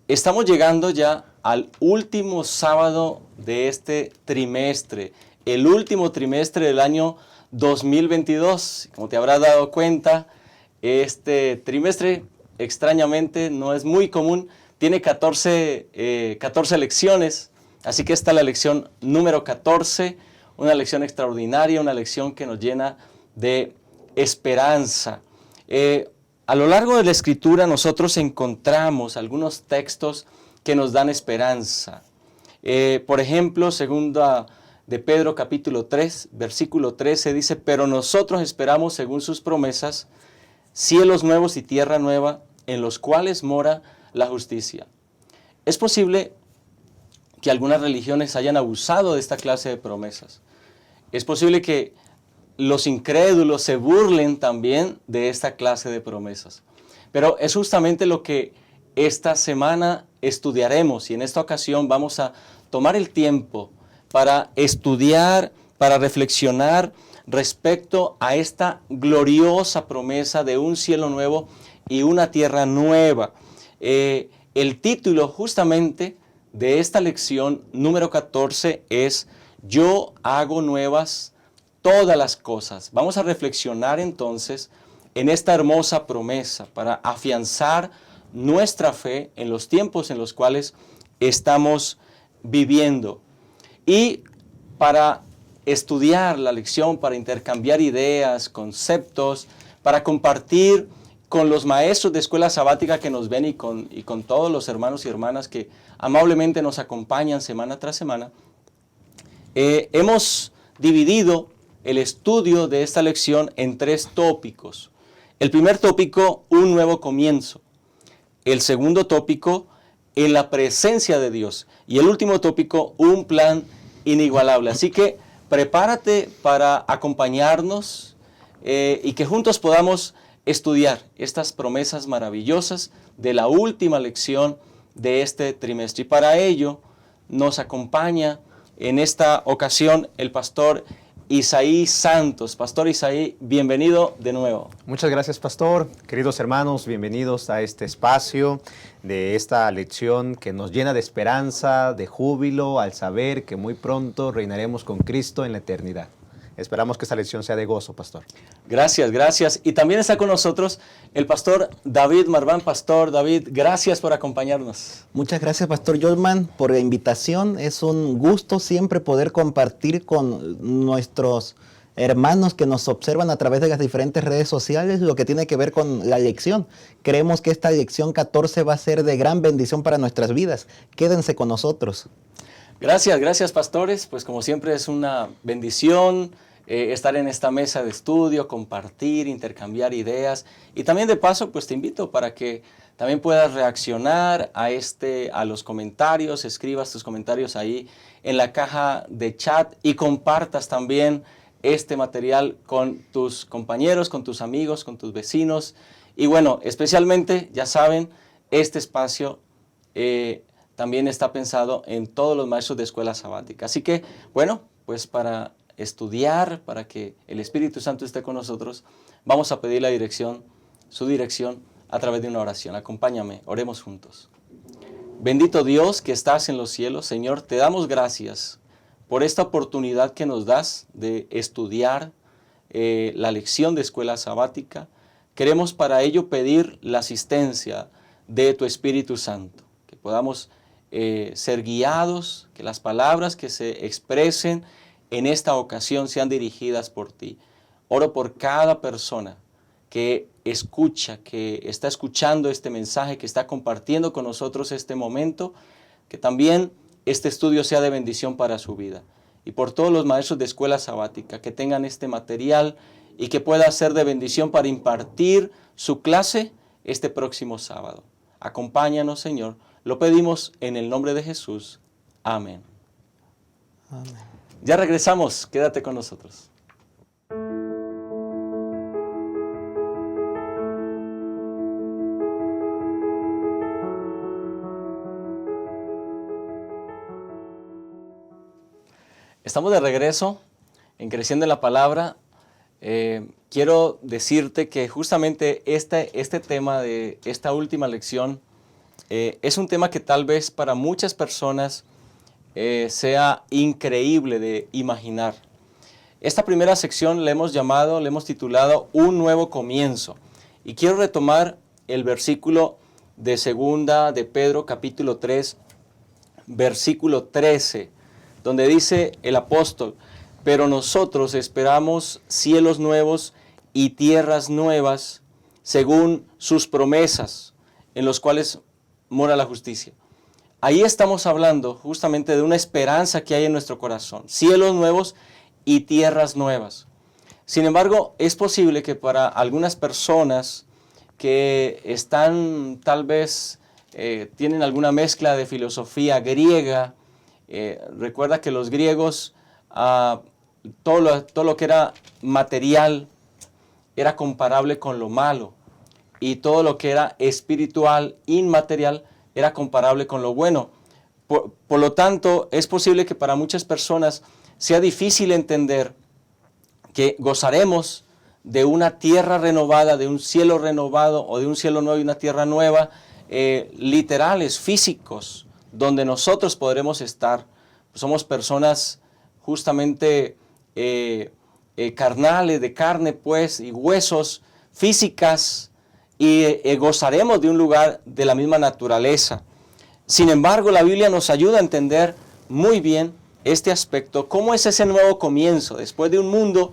Estamos llegando ya al último sábado de este trimestre, el último trimestre del año 2022. Como te habrás dado cuenta, este trimestre extrañamente no es muy común, tiene 14 lecciones, así que esta es la lección número 14, una lección extraordinaria, una lección que nos llena de esperanza. A lo largo de la Escritura nosotros encontramos algunos textos que nos dan esperanza. Por ejemplo, segunda de Pedro capítulo 3, versículo 13 dice: pero nosotros esperamos según sus promesas cielos nuevos y tierra nueva en los cuales mora la justicia. Es posible que algunas religiones hayan abusado de esta clase de promesas. Es posible que los incrédulos se burlen también de esta clase de promesas. Pero es justamente lo que esta semana estudiaremos, y en esta ocasión vamos a tomar el tiempo para estudiar, para reflexionar respecto a esta gloriosa promesa de un cielo nuevo y una tierra nueva. El título justamente de esta lección número 14 es Yo hago nuevas todas las cosas. Vamos a reflexionar entonces en esta hermosa promesa para afianzar nuestra fe en los tiempos en los cuales estamos viviendo. Y para estudiar la lección, para intercambiar ideas, conceptos, para compartir con los maestros de escuela sabática que nos ven y con todos los hermanos y hermanas que amablemente nos acompañan semana tras semana, hemos dividido el estudio de esta lección en 3 tópicos. El primer tópico, un nuevo comienzo. El segundo tópico, en la presencia de Dios. Y el último tópico, un plan inigualable. Así que prepárate para acompañarnos y que juntos podamos estudiar estas promesas maravillosas de la última lección de este trimestre. Y para ello nos acompaña en esta ocasión el pastor Isaí Santos. Pastor Isaí, bienvenido de nuevo. Muchas gracias, pastor. Queridos hermanos, bienvenidos a este espacio de esta lección que nos llena de esperanza, de júbilo, al saber que muy pronto reinaremos con Cristo en la eternidad. Esperamos que esta lección sea de gozo, pastor. Gracias, gracias. Y también está con nosotros el pastor David Marván. Pastor David, gracias por acompañarnos. Muchas gracias, pastor Jolman, por la invitación. Es un gusto siempre poder compartir con nuestros hermanos que nos observan a través de las diferentes redes sociales lo que tiene que ver con la lección. Creemos que esta lección 14 va a ser de gran bendición para nuestras vidas. Quédense con nosotros. Gracias, gracias, pastores. Pues como siempre es una bendición estar en esta mesa de estudio, compartir, intercambiar ideas. Y también de paso, pues te invito para que también puedas reaccionar a los comentarios, escribas tus comentarios ahí en la caja de chat y compartas también este material con tus compañeros, con tus amigos, con tus vecinos. Y bueno, especialmente, ya saben, este espacio también está pensado en todos los maestros de escuela sabática. Así que, bueno, pues para estudiar, para que el Espíritu Santo esté con nosotros, vamos a pedir su dirección a través de una oración. Acompáñame, oremos juntos. Bendito Dios que estás en los cielos, Señor, te damos gracias por esta oportunidad que nos das de estudiar la lección de escuela sabática. Queremos para ello pedir la asistencia de tu Espíritu Santo, que podamos ser guiados, que las palabras que se expresen en esta ocasión sean dirigidas por ti. Oro por cada persona que escucha, que está escuchando este mensaje, que está compartiendo con nosotros este momento, que también este estudio sea de bendición para su vida. Y por todos los maestros de escuela sabática, que tengan este material y que pueda ser de bendición para impartir su clase este próximo sábado. Acompáñanos, Señor. Lo pedimos en el nombre de Jesús. Amén. Amén. Ya regresamos. Quédate con nosotros. Estamos de regreso en Creciendo en la Palabra. Quiero decirte que justamente este tema de esta última lección es un tema que tal vez para muchas personas sea increíble de imaginar. Esta primera sección le hemos titulado Un nuevo comienzo. Y quiero retomar el versículo de segunda de Pedro, capítulo 3, versículo 13, donde dice el apóstol: pero nosotros esperamos cielos nuevos y tierras nuevas, según sus promesas, en los cuales mora la justicia. Ahí estamos hablando justamente de una esperanza que hay en nuestro corazón, cielos nuevos y tierras nuevas. Sin embargo, es posible que para algunas personas que están tal vez, tienen alguna mezcla de filosofía griega, recuerda que los griegos, todo lo que era material era comparable con lo malo, y todo lo que era espiritual, inmaterial, era comparable con lo bueno. Por lo tanto, es posible que para muchas personas sea difícil entender que gozaremos de una tierra renovada, de un cielo renovado, o de un cielo nuevo y una tierra nueva, literales, físicos, donde nosotros podremos estar. Somos personas justamente carnales, de carne pues, y huesos, físicas, y gozaremos de un lugar de la misma naturaleza. Sin embargo, la Biblia nos ayuda a entender muy bien este aspecto, cómo es ese nuevo comienzo, después de un mundo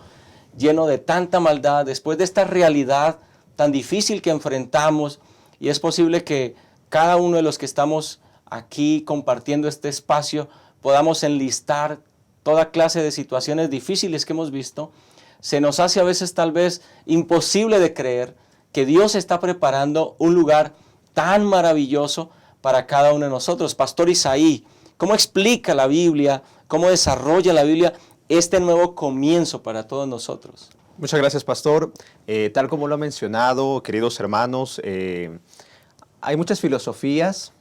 lleno de tanta maldad, después de esta realidad tan difícil que enfrentamos. Y es posible que cada uno de los que estamos aquí compartiendo este espacio podamos enlistar toda clase de situaciones difíciles que hemos visto. Se nos hace a veces tal vez imposible de creer que Dios está preparando un lugar tan maravilloso para cada uno de nosotros. Pastor Isaí, ¿cómo explica la Biblia, cómo desarrolla la Biblia este nuevo comienzo para todos nosotros? Muchas gracias, pastor. Tal como lo ha mencionado, queridos hermanos, hay muchas filosofías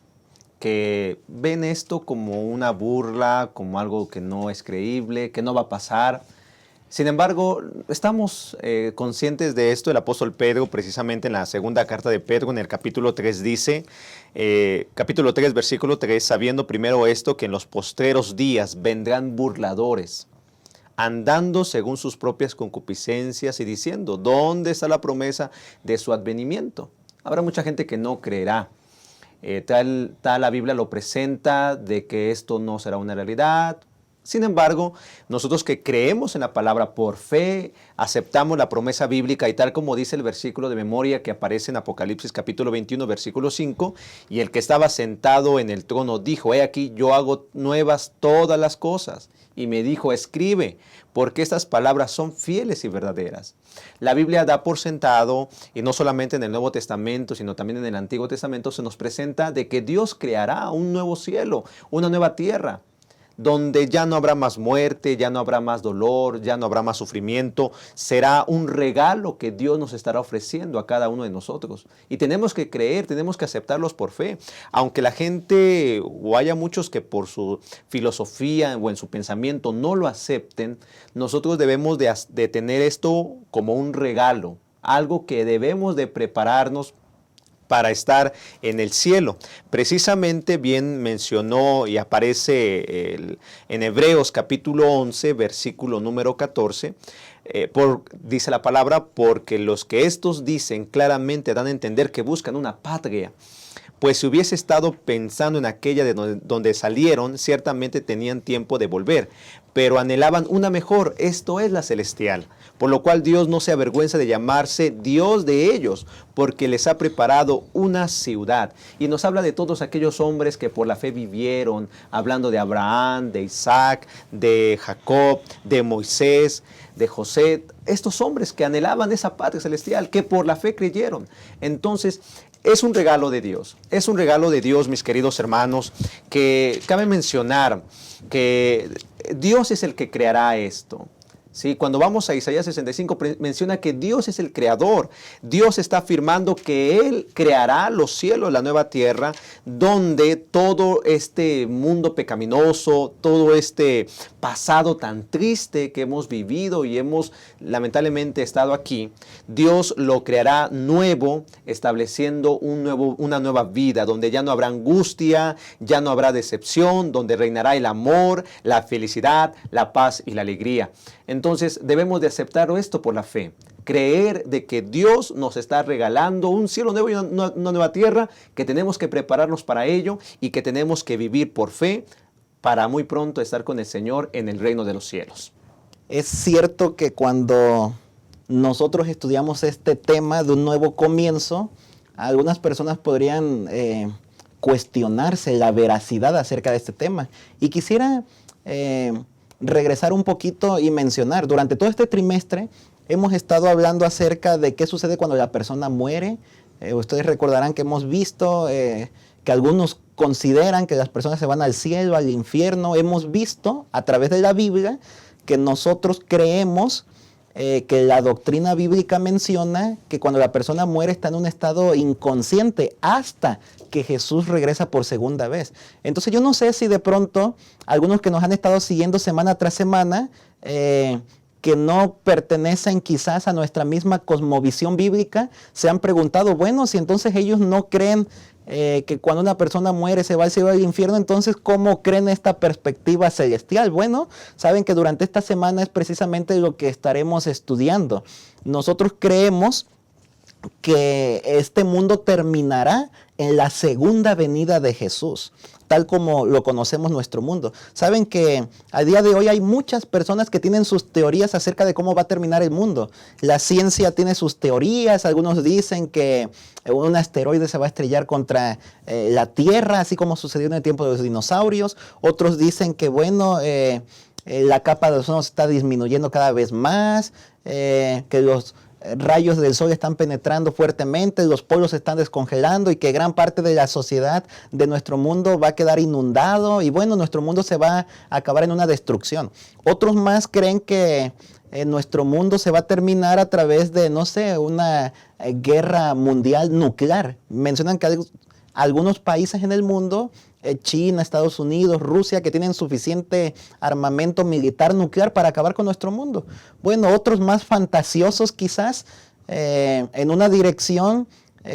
que ven esto como una burla, como algo que no es creíble, que no va a pasar. Sin embargo, estamos conscientes de esto. El apóstol Pedro, precisamente en la segunda carta de Pedro, en el capítulo 3, dice, capítulo 3, versículo 3, sabiendo primero esto, que en los postreros días vendrán burladores, andando según sus propias concupiscencias y diciendo, ¿dónde está la promesa de su advenimiento? Habrá mucha gente que no creerá. Tal la Biblia lo presenta de que esto no será una realidad. Sin embargo, nosotros que creemos en la palabra por fe, aceptamos la promesa bíblica y tal como dice el versículo de memoria que aparece en Apocalipsis capítulo 21, versículo 5, y el que estaba sentado en el trono dijo, he aquí, yo hago nuevas todas las cosas. Y me dijo, escribe, porque estas palabras son fieles y verdaderas. La Biblia da por sentado, y no solamente en el Nuevo Testamento, sino también en el Antiguo Testamento, se nos presenta de que Dios creará un nuevo cielo, una nueva tierra, donde ya no habrá más muerte, ya no habrá más dolor, ya no habrá más sufrimiento. Será un regalo que Dios nos estará ofreciendo a cada uno de nosotros. Y tenemos que creer, tenemos que aceptarlos por fe. Aunque la gente, o haya muchos que por su filosofía o en su pensamiento no lo acepten, nosotros debemos de tener esto como un regalo, algo que debemos de prepararnos para estar en el cielo. Precisamente bien mencionó y aparece en Hebreos capítulo 11, versículo número 14, dice la palabra, porque los que estos dicen claramente dan a entender que buscan una patria. Pues si hubiese estado pensando en aquella de donde salieron, ciertamente tenían tiempo de volver, pero anhelaban una mejor, esto es la celestial. Por lo cual Dios no se avergüenza de llamarse Dios de ellos, porque les ha preparado una ciudad. Y nos habla de todos aquellos hombres que por la fe vivieron, hablando de Abraham, de Isaac, de Jacob, de Moisés, de José. Estos hombres que anhelaban esa patria celestial, que por la fe creyeron. Entonces, es un regalo de Dios. Es un regalo de Dios, mis queridos hermanos, que cabe mencionar que Dios es el que creará esto. ¿sí? Cuando vamos a Isaías 65, menciona que Dios es el creador. Dios está afirmando que Él creará los cielos, la nueva tierra, donde todo este mundo pecaminoso, todo este pasado tan triste que hemos vivido y hemos lamentablemente estado aquí, Dios lo creará nuevo, estableciendo una nueva vida, donde ya no habrá angustia, ya no habrá decepción, donde reinará el amor, la felicidad, la paz y la alegría. Entonces debemos de aceptar esto por la fe, creer de que Dios nos está regalando un cielo nuevo y una nueva tierra, que tenemos que prepararnos para ello y que tenemos que vivir por fe para muy pronto estar con el Señor en el reino de los cielos. Es cierto que cuando nosotros estudiamos este tema de un nuevo comienzo, algunas personas podrían cuestionarse la veracidad acerca de este tema. Y quisiera regresar un poquito y mencionar, durante todo este trimestre hemos estado hablando acerca de qué sucede cuando la persona muere. Ustedes recordarán que hemos visto que algunos consideran que las personas se van al cielo, al infierno. Hemos visto a través de la Biblia que nosotros creemos que la doctrina bíblica menciona que cuando la persona muere está en un estado inconsciente hasta que Jesús regresa por segunda vez. Entonces yo no sé si de pronto algunos que nos han estado siguiendo semana tras semana, que no pertenecen quizás a nuestra misma cosmovisión bíblica, se han preguntado, bueno, si entonces ellos no creen que cuando una persona muere se va al cielo o al infierno, entonces ¿cómo creen esta perspectiva celestial? Bueno, saben que durante esta semana es precisamente lo que estaremos estudiando. Nosotros creemos que este mundo terminará en la segunda venida de Jesús, tal como lo conocemos nuestro mundo. Saben que a día de hoy hay muchas personas que tienen sus teorías acerca de cómo va a terminar el mundo. La ciencia tiene sus teorías, algunos dicen que un asteroide se va a estrellar contra la Tierra, así como sucedió en el tiempo de los dinosaurios. Otros dicen que, bueno, la capa de ozono se está disminuyendo cada vez más, que los rayos del sol están penetrando fuertemente, los polos se están descongelando y que gran parte de la sociedad de nuestro mundo va a quedar inundado y bueno, nuestro mundo se va a acabar en una destrucción. Otros más creen que nuestro mundo se va a terminar a través de, no sé, una guerra mundial nuclear. Mencionan que algunos países en el mundo, China, Estados Unidos, Rusia, que tienen suficiente armamento militar nuclear para acabar con nuestro mundo. Bueno, otros más fantasiosos quizás, en una dirección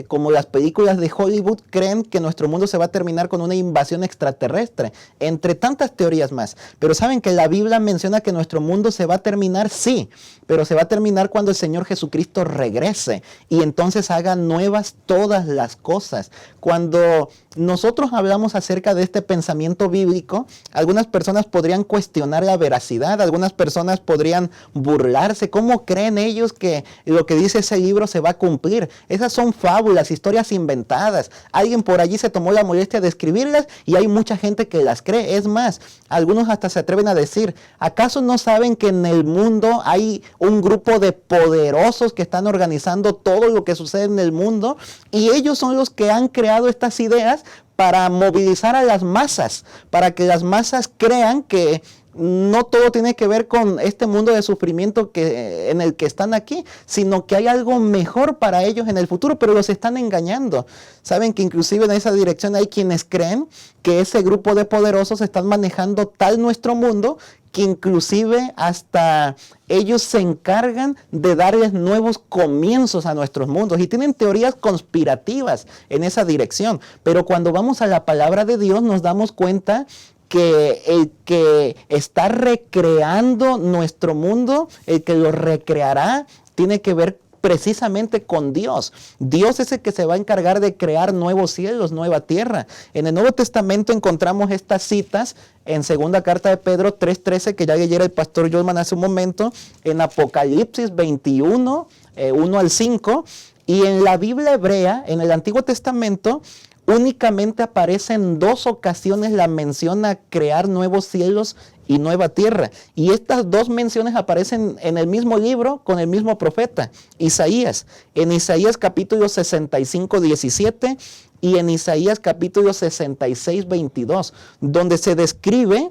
como las películas de Hollywood, creen que nuestro mundo se va a terminar con una invasión extraterrestre, entre tantas teorías más. Pero saben que la Biblia menciona que nuestro mundo se va a terminar, sí, pero se va a terminar cuando el Señor Jesucristo regrese y entonces haga nuevas todas las cosas. Cuando nosotros hablamos acerca de este pensamiento bíblico, algunas personas podrían cuestionar la veracidad, algunas personas podrían burlarse. ¿Cómo creen ellos que lo que dice ese libro se va a cumplir? Esas son fábulas, historias inventadas. Alguien por allí se tomó la molestia de escribirlas y hay mucha gente que las cree. Es más, algunos hasta se atreven a decir, ¿acaso no saben que en el mundo hay un grupo de poderosos que están organizando todo lo que sucede en el mundo? Y ellos son los que han creado estas ideas para movilizar a las masas, para que las masas crean que no todo tiene que ver con este mundo de sufrimiento en el que están aquí, sino que hay algo mejor para ellos en el futuro, pero los están engañando. Saben que inclusive en esa dirección hay quienes creen que ese grupo de poderosos están manejando tal nuestro mundo que inclusive hasta ellos se encargan de darles nuevos comienzos a nuestros mundos y tienen teorías conspirativas en esa dirección. Pero cuando vamos a la palabra de Dios nos damos cuenta que el que está recreando nuestro mundo, el que lo recreará, tiene que ver precisamente con Dios. Dios es el que se va a encargar de crear nuevos cielos, nueva tierra. En el Nuevo Testamento encontramos estas citas en segunda carta de Pedro 3:13, que ya leyera el pastor Jolman hace un momento, en Apocalipsis 21, 1 al 5, y en la Biblia hebrea, en el Antiguo Testamento, únicamente aparece en 2 ocasiones la mención a crear nuevos cielos y nueva tierra. Y estas 2 menciones aparecen en el mismo libro con el mismo profeta, Isaías. En Isaías capítulo 65, 17 y en Isaías capítulo 66, 22, donde se describe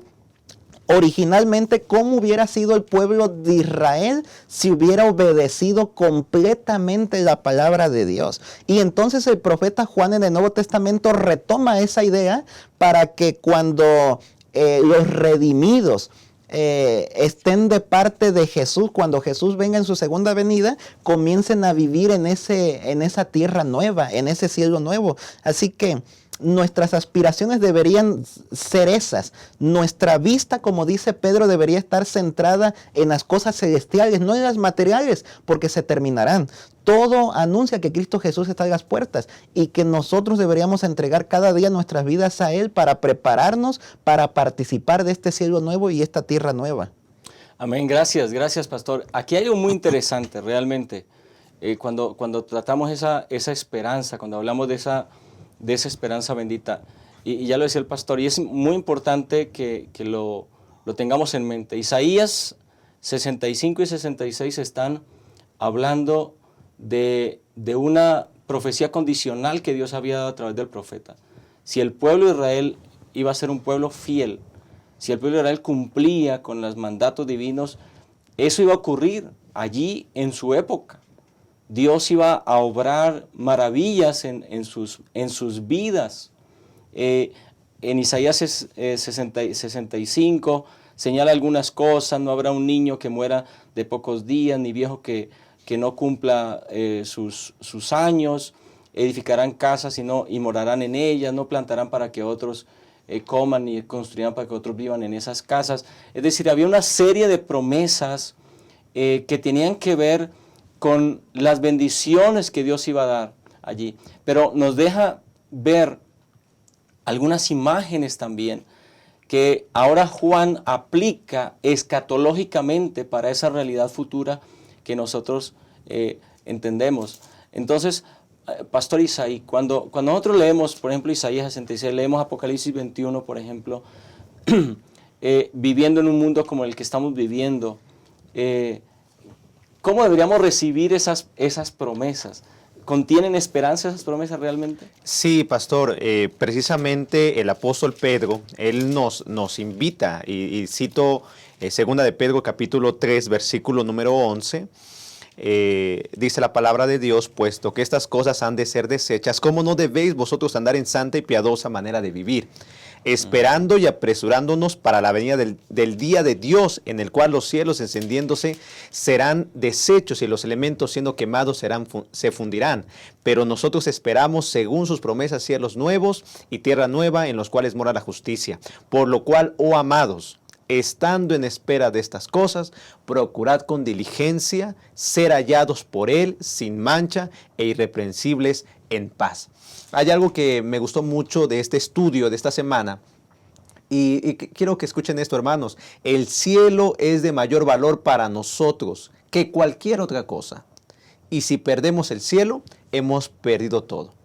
originalmente cómo hubiera sido el pueblo de Israel si hubiera obedecido completamente la palabra de Dios. Y entonces el profeta Juan en el Nuevo Testamento retoma esa idea para que cuando los redimidos estén de parte de Jesús, cuando Jesús venga en su segunda venida, comiencen a vivir en esa tierra nueva, en ese cielo nuevo. Así que nuestras aspiraciones deberían ser esas. Nuestra vista, como dice Pedro, debería estar centrada en las cosas celestiales, no en las materiales, porque se terminarán. Todo anuncia que Cristo Jesús está a las puertas y que nosotros deberíamos entregar cada día nuestras vidas a Él para prepararnos para participar de este cielo nuevo y esta tierra nueva. Amén, gracias, pastor. Aquí hay algo muy interesante realmente. Cuando tratamos esa esperanza, cuando hablamos de esa esperanza bendita, y ya lo decía el pastor, y es muy importante que lo tengamos en mente. Isaías 65 y 66 están hablando de una profecía condicional que Dios había dado a través del profeta. Si el pueblo de Israel iba a ser un pueblo fiel, si el pueblo de Israel cumplía con los mandatos divinos, eso iba a ocurrir allí en su época. Dios iba a obrar maravillas en sus vidas. En Isaías 65 señala algunas cosas: no habrá un niño que muera de pocos días, ni viejo que no cumpla sus años. Edificarán casas y morarán en ellas, no plantarán para que otros coman, ni construirán para que otros vivan en esas casas. Es decir, había una serie de promesas que tenían que ver con las bendiciones que Dios iba a dar allí. Pero nos deja ver algunas imágenes también que ahora Juan aplica escatológicamente para esa realidad futura que nosotros entendemos. Entonces, Pastor Isaí, cuando nosotros leemos, por ejemplo, Isaías 66, leemos Apocalipsis 21, por ejemplo, viviendo en un mundo como el que estamos viviendo, ¿cómo deberíamos recibir esas promesas? ¿Contienen esperanza esas promesas realmente? Sí, pastor, precisamente el apóstol Pedro, él nos invita, y cito 2 de Pedro capítulo 3, versículo número 11, dice la palabra de Dios: puesto que estas cosas han de ser deshechas, ¿cómo no debéis vosotros andar en santa y piadosa manera de vivir? Esperando y apresurándonos para la venida del día de Dios, en el cual los cielos encendiéndose serán deshechos y los elementos siendo quemados se fundirán. Pero nosotros esperamos, según sus promesas, cielos nuevos y tierra nueva, en los cuales mora la justicia. Por lo cual, oh amados, estando en espera de estas cosas, procurad con diligencia ser hallados por Él sin mancha e irreprensibles en paz. Hay algo que me gustó mucho de este estudio de esta semana, y quiero que escuchen esto, hermanos. El cielo es de mayor valor para nosotros que cualquier otra cosa. Y si perdemos el cielo, hemos perdido todo.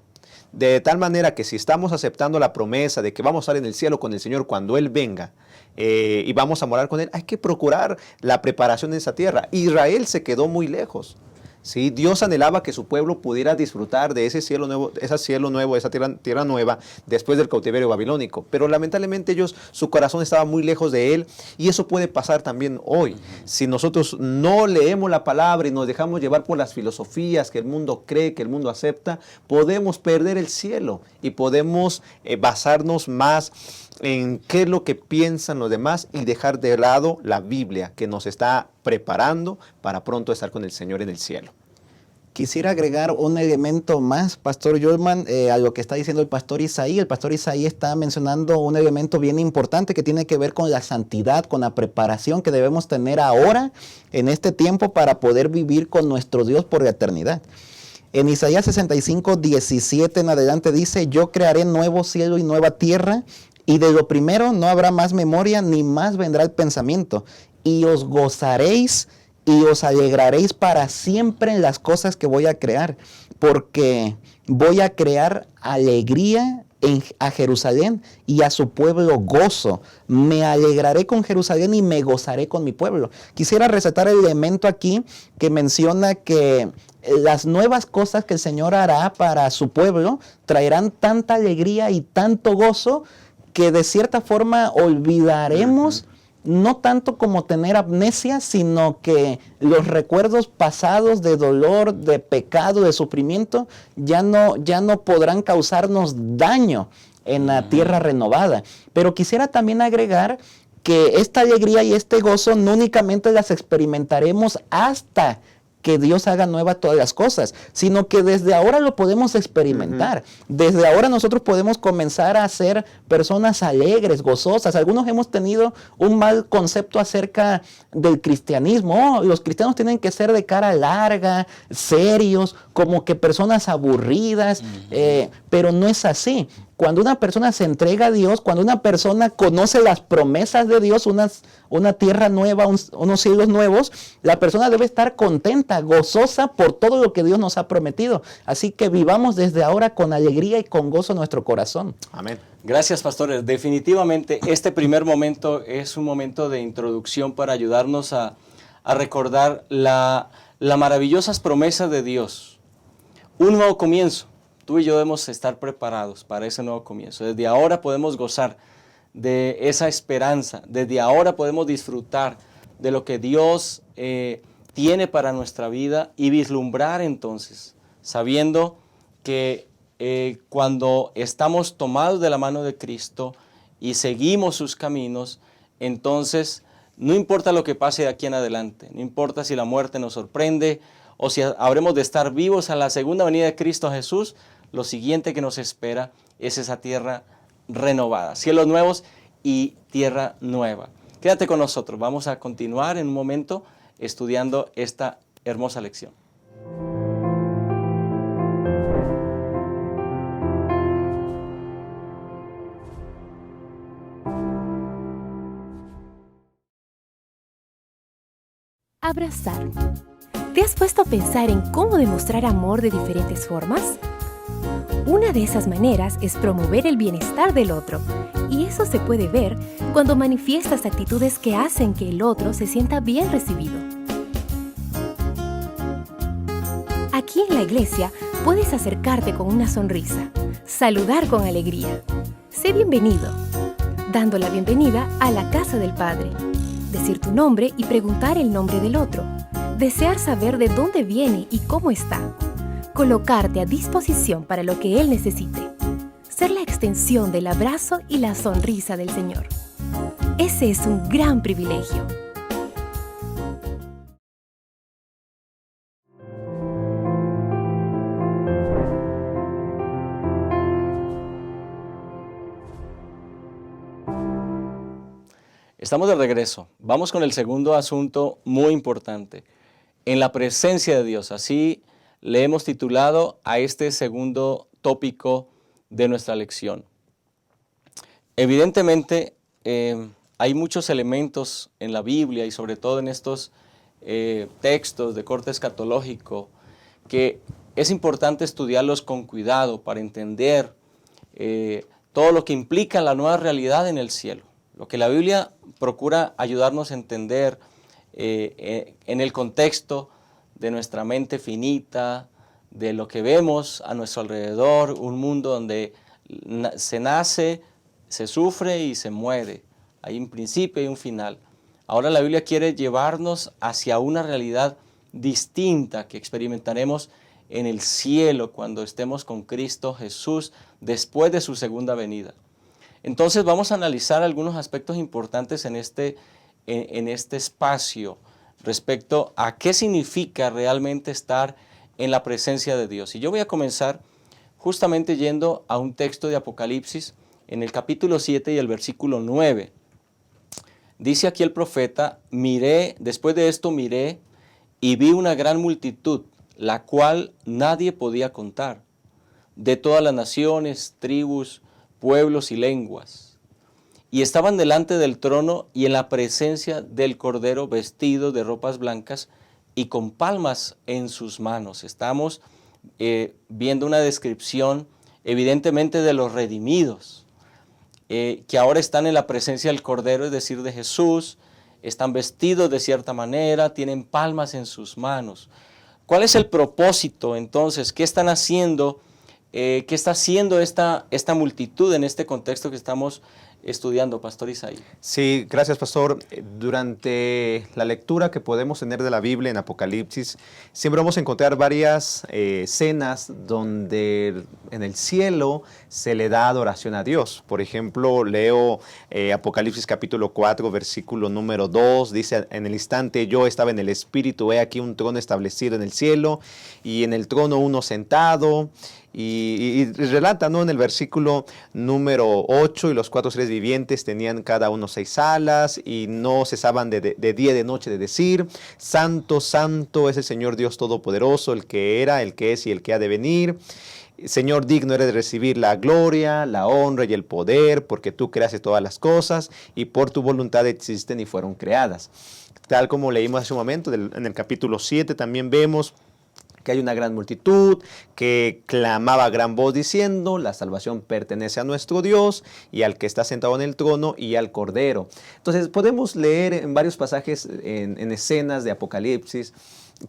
De tal manera que si estamos aceptando la promesa de que vamos a estar en el cielo con el Señor cuando Él venga, y vamos a morar con Él, hay que procurar la preparación de esa tierra. Israel se quedó muy lejos. ¿Sí? Dios anhelaba que su pueblo pudiera disfrutar de ese cielo nuevo, esa tierra nueva después del cautiverio babilónico. Pero lamentablemente su corazón estaba muy lejos de Él, y eso puede pasar también hoy. Si nosotros no leemos la palabra y nos dejamos llevar por las filosofías que el mundo cree, que el mundo acepta, podemos perder el cielo y podemos basarnos más en qué es lo que piensan los demás y dejar de lado la Biblia, que nos está preparando para pronto estar con el Señor en el cielo. Quisiera agregar un elemento más, Pastor Yolman, a lo que está diciendo el Pastor Isaí. El Pastor Isaí está mencionando un elemento bien importante que tiene que ver con la santidad, con la preparación que debemos tener ahora, en este tiempo, para poder vivir con nuestro Dios por la eternidad. En Isaías 65, 17 en adelante dice: yo crearé nuevo cielo y nueva tierra, y de lo primero no habrá más memoria, ni más vendrá el pensamiento, y os gozaréis y os alegraréis para siempre en las cosas que voy a crear, porque voy a crear alegría a Jerusalén y a su pueblo gozo. Me alegraré con Jerusalén y me gozaré con mi pueblo. Quisiera resaltar el elemento aquí que menciona que las nuevas cosas que el Señor hará para su pueblo traerán tanta alegría y tanto gozo que de cierta forma olvidaremos no tanto como tener amnesia, sino que los recuerdos pasados de dolor, de pecado, de sufrimiento, ya no podrán causarnos daño en la tierra renovada. Pero quisiera también agregar que esta alegría y este gozo no únicamente las experimentaremos hasta que Dios haga nueva todas las cosas, sino que desde ahora lo podemos experimentar. Desde ahora nosotros podemos comenzar a ser personas alegres, gozosas. Algunos hemos tenido un mal concepto acerca del cristianismo. Los cristianos tienen que ser de cara larga, serios, como que personas aburridas, pero no es así. Cuando una persona se entrega a Dios, cuando una persona conoce las promesas de Dios, una tierra nueva, unos cielos nuevos, la persona debe estar contenta, gozosa por todo lo que Dios nos ha prometido. Así que vivamos desde ahora con alegría y con gozo nuestro corazón. Amén. Gracias, pastores. Definitivamente este primer momento es un momento de introducción para ayudarnos a recordar las maravillosas promesas de Dios. Un nuevo comienzo. Tú y yo debemos estar preparados para ese nuevo comienzo. Desde ahora podemos gozar de esa esperanza. Desde ahora podemos disfrutar de lo que Dios tiene para nuestra vida y vislumbrar entonces, sabiendo que cuando estamos tomados de la mano de Cristo y seguimos sus caminos, entonces no importa lo que pase de aquí en adelante, no importa si la muerte nos sorprende o si habremos de estar vivos a la segunda venida de Cristo Jesús, lo siguiente que nos espera es esa tierra renovada, cielos nuevos y tierra nueva. Quédate con nosotros, vamos a continuar en un momento estudiando esta hermosa lección. Abrazar. ¿Te has puesto a pensar en cómo demostrar amor de diferentes formas? Una de esas maneras es promover el bienestar del otro, y eso se puede ver cuando manifiestas actitudes que hacen que el otro se sienta bien recibido. Aquí en la iglesia puedes acercarte con una sonrisa, saludar con alegría. Sé bienvenido, dando la bienvenida a la casa del Padre, decir tu nombre y preguntar el nombre del otro, desear saber de dónde viene y cómo está, colocarte a disposición para lo que Él necesite, ser la extensión del abrazo y la sonrisa del Señor. Ese es un gran privilegio. Estamos de regreso. Vamos con el segundo asunto muy importante. En la presencia de Dios. Así le hemos titulado a este segundo tópico de nuestra lección. Evidentemente, hay muchos elementos en la Biblia y sobre todo en estos textos de corte escatológico que es importante estudiarlos con cuidado para entender todo lo que implica la nueva realidad en el cielo. Lo que la Biblia procura ayudarnos a entender en el contexto de nuestra mente finita, de lo que vemos a nuestro alrededor, un mundo donde se nace, se sufre y se muere. Hay un principio y un final. Ahora la Biblia quiere llevarnos hacia una realidad distinta que experimentaremos en el cielo cuando estemos con Cristo Jesús después de su segunda venida. Entonces vamos a analizar algunos aspectos importantes en este espacio respecto a qué significa realmente estar en la presencia de Dios. Y yo voy a comenzar justamente yendo a un texto de Apocalipsis en el capítulo 7 y el versículo 9. Dice aquí el profeta: después de esto miré y vi una gran multitud, la cual nadie podía contar, de todas las naciones, tribus, pueblos y lenguas. Y estaban delante del trono y en la presencia del Cordero, vestidos de ropas blancas y con palmas en sus manos. Estamos viendo una descripción evidentemente de los redimidos, que ahora están en la presencia del Cordero, es decir, de Jesús, están vestidos de cierta manera, tienen palmas en sus manos. ¿Cuál es el propósito entonces? ¿Qué están haciendo? ¿Qué está haciendo esta multitud en este contexto que estamos estudiando, Pastor Isaí. Sí, gracias, pastor. Durante la lectura que podemos tener de la Biblia en Apocalipsis, siempre vamos a encontrar varias escenas donde en el cielo se le da adoración a Dios. Por ejemplo, leo Apocalipsis capítulo 4, versículo número 2, dice: en el instante yo estaba en el Espíritu, he aquí un trono establecido en el cielo, y en el trono uno sentado. Y relata, ¿no?, en el versículo número 8, y los 4 seres vivientes tenían cada uno 6 alas, y no cesaban de día y de noche de decir: Santo, santo es el Señor Dios Todopoderoso, el que era, el que es y el que ha de venir. Señor, digno eres de recibir la gloria, la honra y el poder, porque tú creaste todas las cosas, y por tu voluntad existen y fueron creadas. Tal como leímos hace un momento, en el capítulo 7 también vemos que hay una gran multitud que clamaba a gran voz diciendo: la salvación pertenece a nuestro Dios y al que está sentado en el trono y al Cordero. Entonces podemos leer en varios pasajes, en escenas de Apocalipsis,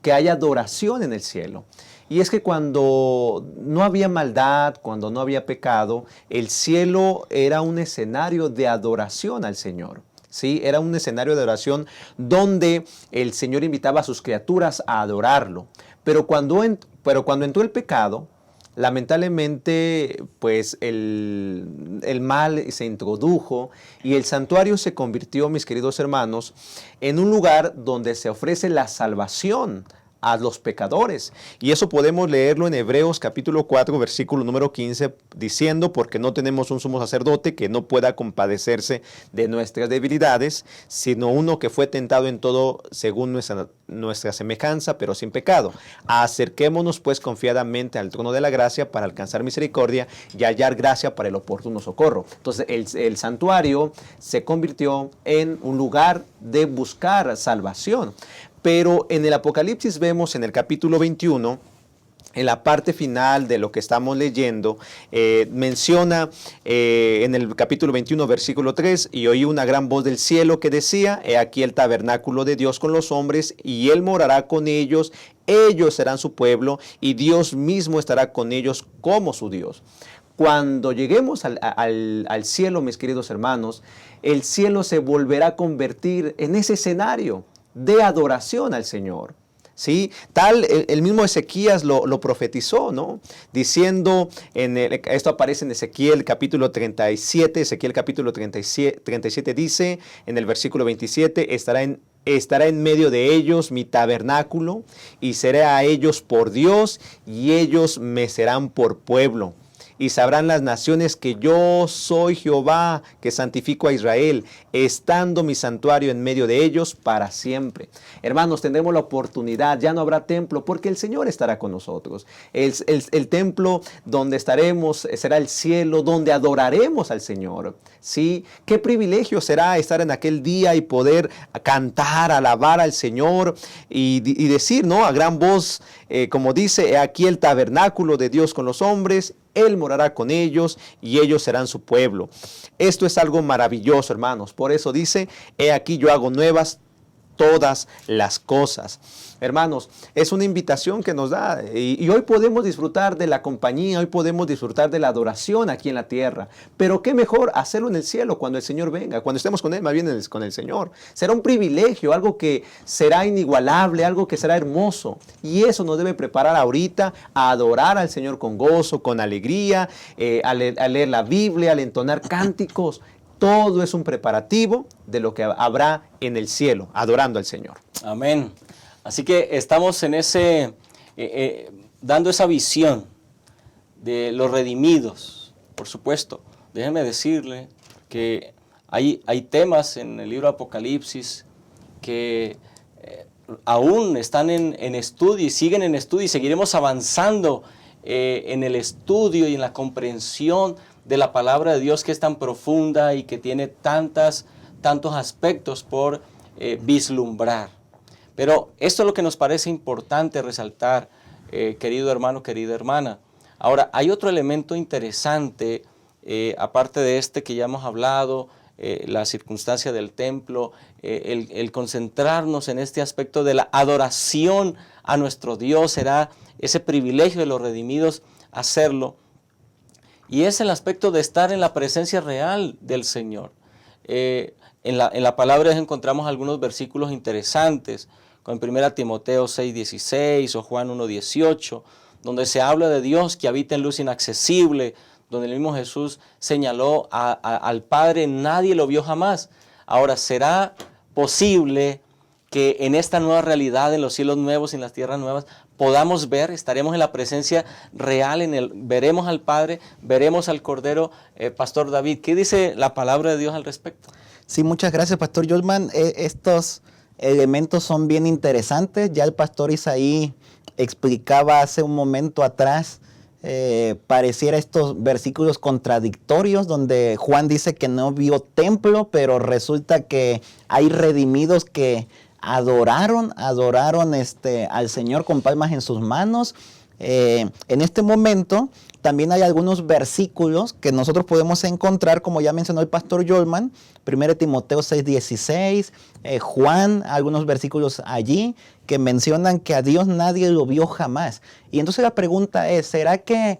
que hay adoración en el cielo. Y es que cuando no había maldad, cuando no había pecado, el cielo era un escenario de adoración al Señor. ¿Sí? Era un escenario de adoración donde el Señor invitaba a sus criaturas a adorarlo. Pero cuando entró el pecado, lamentablemente, pues el mal se introdujo y el santuario se convirtió, mis queridos hermanos, en un lugar donde se ofrece la salvación a los pecadores. Y eso podemos leerlo en Hebreos capítulo 4, versículo número 15, diciendo: porque no tenemos un sumo sacerdote que no pueda compadecerse de nuestras debilidades, sino uno que fue tentado en todo según nuestra semejanza, pero sin pecado. Acerquémonos pues confiadamente al trono de la gracia para alcanzar misericordia y hallar gracia para el oportuno socorro. Entonces el santuario se convirtió en un lugar de buscar salvación. Pero en el Apocalipsis vemos en el capítulo 21, en la parte final de lo que estamos leyendo, menciona en el capítulo 21, versículo 3: y oí una gran voz del cielo que decía: he aquí el tabernáculo de Dios con los hombres, y Él morará con ellos, ellos serán su pueblo, y Dios mismo estará con ellos como su Dios. Cuando lleguemos al cielo, mis queridos hermanos, el cielo se volverá a convertir en ese escenario de adoración al Señor. ¿Sí? Tal el mismo Ezequías lo profetizó, ¿no? Diciendo, esto aparece en Ezequiel capítulo 37, Ezequiel capítulo 37 dice en el versículo 27: estará en medio de ellos mi tabernáculo, y seré a ellos por Dios, y ellos me serán por pueblo. Y sabrán las naciones que yo soy Jehová, que santifico a Israel, estando mi santuario en medio de ellos para siempre. Hermanos, tendremos la oportunidad, ya no habrá templo, porque el Señor estará con nosotros. El templo donde estaremos será el cielo, donde adoraremos al Señor. ¿Sí? Qué privilegio será estar en aquel día y poder cantar, alabar al Señor y decir, ¿no?, a gran voz, como dice: he aquí el tabernáculo de Dios con los hombres, Él morará con ellos y ellos serán su pueblo. Esto es algo maravilloso, hermanos. Por eso dice: he aquí yo hago nuevas todas las cosas. Hermanos, es una invitación que nos da, y hoy podemos disfrutar de la compañía, hoy podemos disfrutar de la adoración aquí en la tierra, pero qué mejor hacerlo en el cielo cuando el Señor venga, cuando estemos con Él, más bien con el Señor. Será un privilegio, algo que será inigualable, algo que será hermoso, y eso nos debe preparar ahorita a adorar al Señor con gozo, con alegría, a leer la Biblia, al entonar cánticos. Todo es un preparativo de lo que habrá en el cielo, adorando al Señor. Amén. Así que estamos en dando esa visión de los redimidos. Por supuesto, déjenme decirle que hay temas en el libro Apocalipsis que aún están en estudio y siguen en estudio, y seguiremos avanzando en el estudio y en la comprensión de la palabra de Dios, que es tan profunda y que tiene tantos aspectos por vislumbrar. Pero esto es lo que nos parece importante resaltar, querido hermano, querida hermana. Ahora, hay otro elemento interesante, aparte de este que ya hemos hablado, la circunstancia del templo, el concentrarnos en este aspecto de la adoración a nuestro Dios. Será ese privilegio de los redimidos hacerlo. y es el aspecto de estar en la presencia real del Señor. En la palabra de Dios encontramos algunos versículos interesantes, como en 1 Timoteo 6:16 o Juan 1:18, donde se habla de Dios que habita en luz inaccesible, donde el mismo Jesús señaló al Padre, nadie lo vio jamás. Ahora, ¿será posible que en esta nueva realidad, en los cielos nuevos y en las tierras nuevas, podamos ver, estaremos en la presencia real, veremos al Padre, veremos al Cordero? Pastor David, ¿qué dice la palabra de Dios al respecto? Sí, muchas gracias, Pastor Yolman. Estos elementos son bien interesantes. Ya el Pastor Isaí explicaba hace un momento atrás, pareciera estos versículos contradictorios donde Juan dice que no vio templo, pero resulta que hay redimidos que adoraron al Señor con palmas en sus manos. En este momento también hay algunos versículos que nosotros podemos encontrar, como ya mencionó el Pastor Yolman, 1 Timoteo 6:16, Juan, algunos versículos allí que mencionan que a Dios nadie lo vio jamás. Y entonces la pregunta es, ¿será que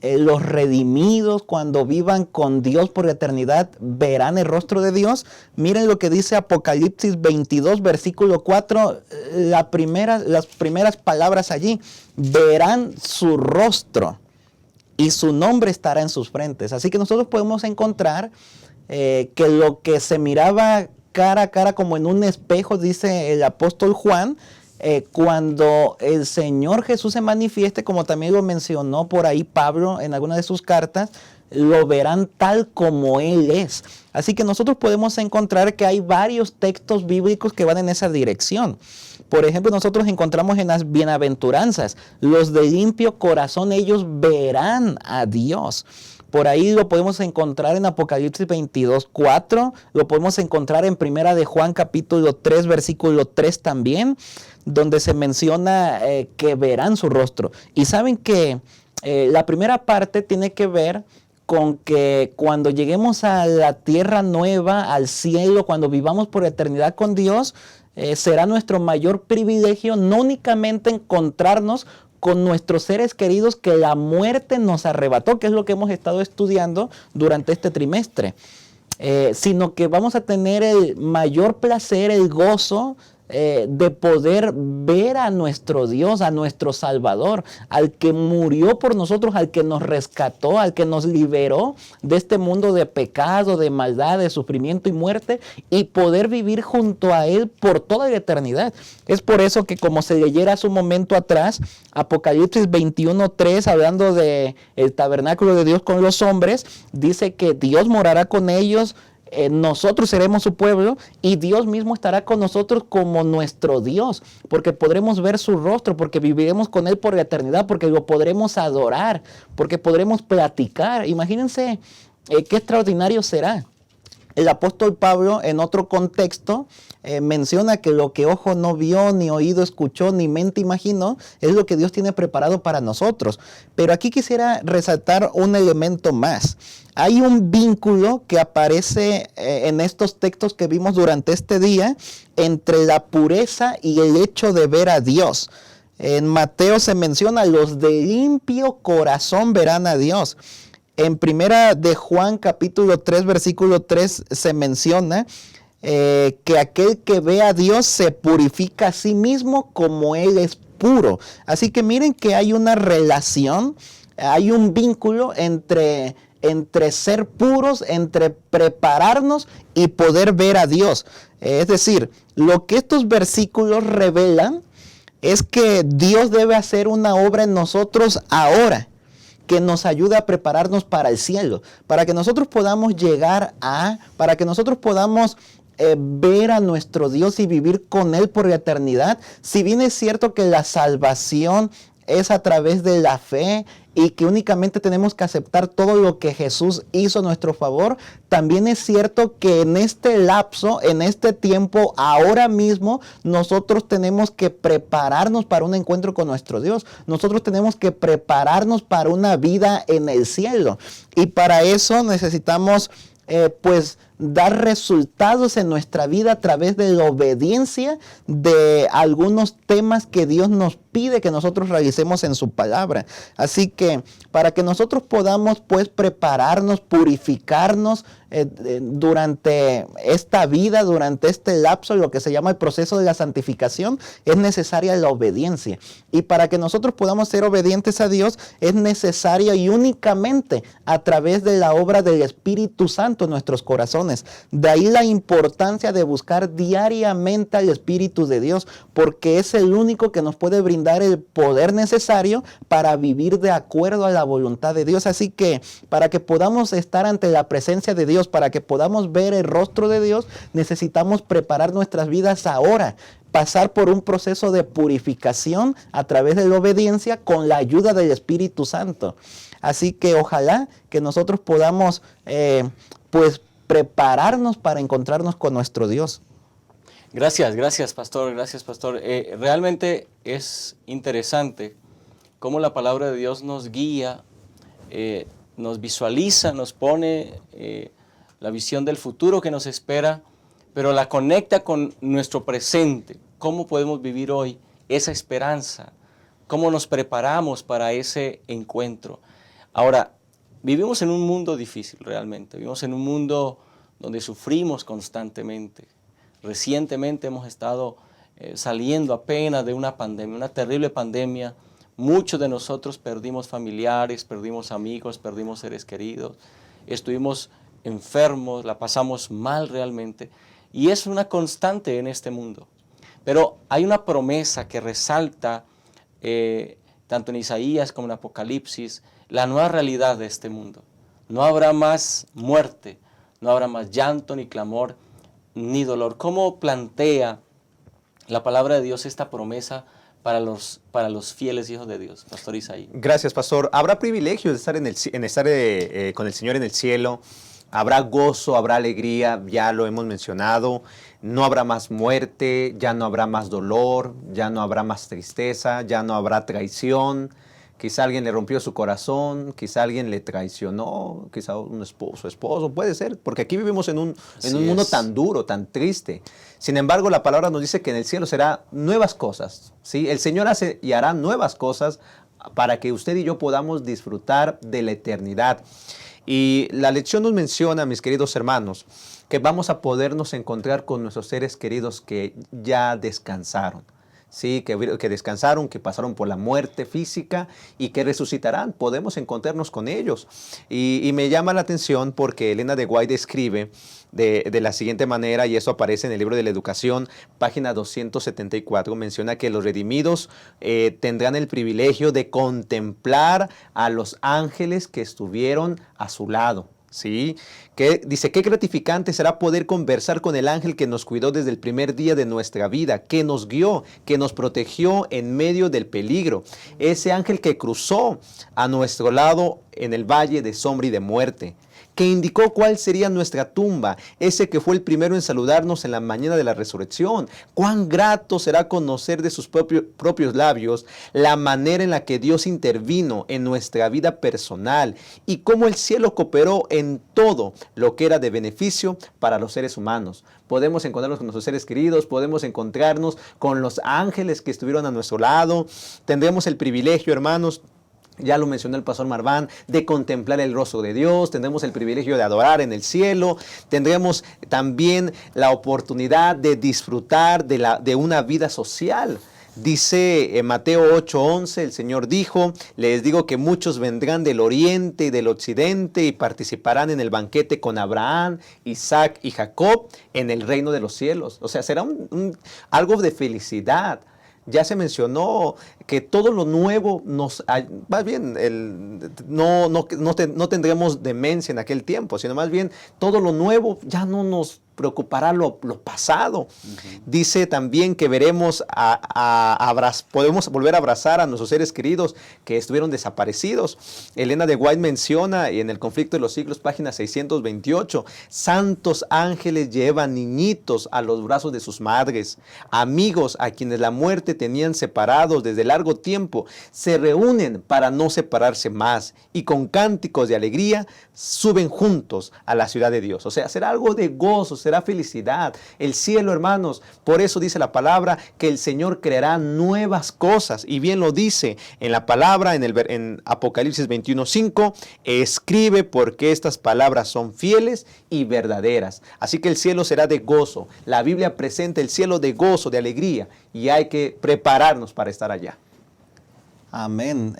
los redimidos cuando vivan con Dios por la eternidad verán el rostro de Dios? Miren lo que dice Apocalipsis 22, versículo 4, las primeras palabras allí: verán su rostro y su nombre estará en sus frentes. Así que nosotros podemos encontrar que lo que se miraba cara a cara como en un espejo, dice el apóstol Juan, cuando el Señor Jesús se manifieste, como también lo mencionó por ahí Pablo en alguna de sus cartas, lo verán tal como Él es. Así que nosotros podemos encontrar que hay varios textos bíblicos que van en esa dirección. Por ejemplo, nosotros encontramos en las bienaventuranzas, los de limpio corazón, ellos verán a Dios. Por ahí lo podemos encontrar en Apocalipsis 22:4, lo podemos encontrar en 1 de Juan capítulo 3, versículo 3 también, donde se menciona que verán su rostro. Y saben que la primera parte tiene que ver con que cuando lleguemos a la tierra nueva, al cielo, cuando vivamos por eternidad con Dios, será nuestro mayor privilegio no únicamente encontrarnos con nuestros seres queridos que la muerte nos arrebató, que es lo que hemos estado estudiando durante este trimestre, sino que vamos a tener el mayor placer, el gozo de poder ver a nuestro Dios, a nuestro Salvador, al que murió por nosotros, al que nos rescató, al que nos liberó de este mundo de pecado, de maldad, de sufrimiento y muerte, y poder vivir junto a Él por toda la eternidad. Es por eso que, como se leyera hace un momento atrás, Apocalipsis 21:3, hablando de el tabernáculo de Dios con los hombres, dice que Dios morará con ellos, nosotros seremos su pueblo y Dios mismo estará con nosotros como nuestro Dios, porque podremos ver su rostro, porque viviremos con Él por la eternidad, porque lo podremos adorar, porque podremos platicar. Imagínense qué extraordinario será. El apóstol Pablo, en otro contexto, menciona que lo que ojo no vio, ni oído escuchó, ni mente imaginó, es lo que Dios tiene preparado para nosotros. Pero aquí quisiera resaltar un elemento más. Hay un vínculo que aparece en estos textos que vimos durante este día entre la pureza y el hecho de ver a Dios. En Mateo se menciona: los de limpio corazón verán a Dios. En 1 de Juan capítulo 3, versículo 3 se menciona que aquel que ve a Dios se purifica a sí mismo como Él es puro. Así que miren que hay una relación, hay un vínculo entre ser puros, entre prepararnos y poder ver a Dios. Es decir, lo que estos versículos revelan es que Dios debe hacer una obra en nosotros ahora, que nos ayude a prepararnos para el cielo, para que nosotros podamos para que nosotros podamos ver a nuestro Dios y vivir con Él por la eternidad. Si bien es cierto que la salvación es a través de la fe y que únicamente tenemos que aceptar todo lo que Jesús hizo a nuestro favor, también es cierto que en este lapso, en este tiempo, ahora mismo, nosotros tenemos que prepararnos para un encuentro con nuestro Dios. Nosotros tenemos que prepararnos para una vida en el cielo. Y para eso necesitamos dar resultados en nuestra vida a través de la obediencia de algunos temas que Dios nos pide que nosotros realicemos en su palabra. Así que para que nosotros podamos pues prepararnos, purificarnos durante esta vida, durante este lapso, lo que se llama el proceso de la santificación, es necesaria la obediencia. Y para que nosotros podamos ser obedientes a Dios, es necesaria y únicamente a través de la obra del Espíritu Santo en nuestros corazones. De ahí la importancia de buscar diariamente al Espíritu de Dios, porque es el único que nos puede brindar el poder necesario para vivir de acuerdo a la voluntad de Dios. Así que para que podamos estar ante la presencia de Dios, para que podamos ver el rostro de Dios, necesitamos preparar nuestras vidas ahora, pasar por un proceso de purificación a través de la obediencia con la ayuda del Espíritu Santo. Así que ojalá que nosotros podamos pues prepararnos para encontrarnos con nuestro Dios. Gracias, pastor. Gracias, pastor. Realmente es interesante cómo la palabra de Dios nos guía, nos visualiza, nos pone la visión del futuro que nos espera, pero la conecta con nuestro presente. ¿Cómo podemos vivir hoy esa esperanza? ¿Cómo nos preparamos para ese encuentro? Ahora, vivimos en un mundo difícil realmente. Vivimos en un mundo donde sufrimos constantemente. Recientemente hemos estado saliendo apenas de una pandemia, una terrible pandemia. Muchos de nosotros perdimos familiares, perdimos amigos, perdimos seres queridos. Estuvimos enfermos, la pasamos mal realmente. Y es una constante en este mundo. Pero hay una promesa que resalta, tanto en Isaías como en Apocalipsis, la nueva realidad de este mundo. No habrá más muerte, no habrá más llanto, ni clamor, ni dolor. ¿Cómo plantea la palabra de Dios esta promesa para los fieles hijos de Dios, Pastor Isaí? Gracias, Pastor. Habrá privilegio de estar, con el Señor en el cielo. Habrá gozo, habrá alegría, ya lo hemos mencionado. No habrá más muerte, ya no habrá más dolor, ya no habrá más tristeza, ya no habrá traición. Quizá alguien le rompió su corazón, quizá alguien le traicionó, quizá un esposo, puede ser, porque aquí vivimos en un mundo tan duro, tan triste. Sin embargo, la palabra nos dice que en el cielo será nuevas cosas, ¿sí? El Señor hace y hará nuevas cosas para que usted y yo podamos disfrutar de la eternidad. Y la lección nos menciona, mis queridos hermanos, que vamos a podernos encontrar con nuestros seres queridos que ya descansaron. Sí, que descansaron, que pasaron por la muerte física y que resucitarán. Podemos encontrarnos con ellos. Y me llama la atención porque Elena de White escribe de la siguiente manera, y eso aparece en el libro de la Educación, página 274, menciona que los redimidos tendrán el privilegio de contemplar a los ángeles que estuvieron a su lado. ¿Sí? Que dice, qué gratificante será poder conversar con el ángel que nos cuidó desde el primer día de nuestra vida, que nos guió, que nos protegió en medio del peligro. Ese ángel que cruzó a nuestro lado en el valle de sombra y de muerte, que indicó cuál sería nuestra tumba, ese que fue el primero en saludarnos en la mañana de la resurrección. Cuán grato será conocer de sus propios labios la manera en la que Dios intervino en nuestra vida personal y cómo el cielo cooperó en todo lo que era de beneficio para los seres humanos. Podemos encontrarnos con nuestros seres queridos, podemos encontrarnos con los ángeles que estuvieron a nuestro lado. Tendremos el privilegio, hermanos, ya lo mencionó el pastor Marván, de contemplar el rostro de Dios. Tendremos el privilegio de adorar en el cielo. Tendremos también la oportunidad de disfrutar de una vida social. Dice en Mateo 8:11, el Señor dijo, les digo que muchos vendrán del oriente y del occidente y participarán en el banquete con Abraham, Isaac y Jacob en el reino de los cielos. O sea, será algo de felicidad. Ya se mencionó que todo lo nuevo más bien, no tendremos demencia en aquel tiempo, sino más bien todo lo nuevo ya no nos preocupará lo pasado. Dice también que veremos podemos volver a abrazar a nuestros seres queridos que estuvieron desaparecidos. Elena de White menciona en El conflicto de los siglos, página 628, santos ángeles llevan niñitos a los brazos de sus madres. Amigos a quienes la muerte tenían separados desde largo tiempo se reúnen para no separarse más y con cánticos de alegría suben juntos a la ciudad de Dios. O sea, será algo de gozo, será felicidad. El cielo, hermanos, por eso dice la palabra que el Señor creará nuevas cosas. Y bien lo dice en la palabra, en Apocalipsis 21:5, escribe porque estas palabras son fieles y verdaderas. Así que el cielo será de gozo. La Biblia presenta el cielo de gozo, de alegría, y hay que prepararnos para estar allá. Amén.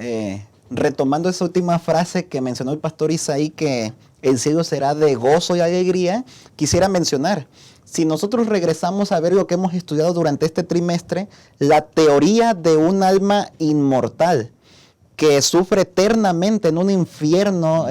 Retomando esa última frase que mencionó el pastor Isaí, que el cielo será de gozo y alegría, quisiera mencionar, si nosotros regresamos a ver lo que hemos estudiado durante este trimestre, la teoría de un alma inmortal que sufre eternamente en un infierno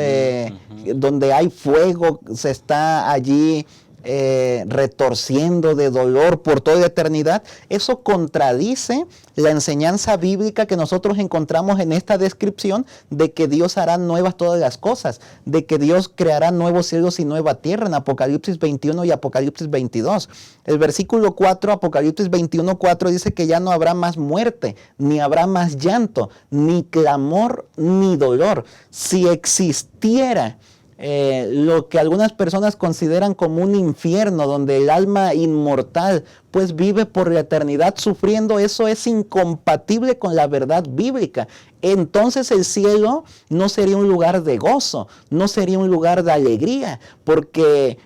donde hay fuego, se está allí retorciendo de dolor por toda la eternidad, eso contradice la enseñanza bíblica que nosotros encontramos en esta descripción de que Dios hará nuevas todas las cosas, de que Dios creará nuevos cielos y nueva tierra en Apocalipsis 21 y Apocalipsis 22. El versículo 4, Apocalipsis 21:4 dice que ya no habrá más muerte, ni habrá más llanto, ni clamor, ni dolor. Si existiera lo que algunas personas consideran como un infierno, donde el alma inmortal pues vive por la eternidad sufriendo, eso es incompatible con la verdad bíblica. Entonces el cielo no sería un lugar de gozo, no sería un lugar de alegría, porque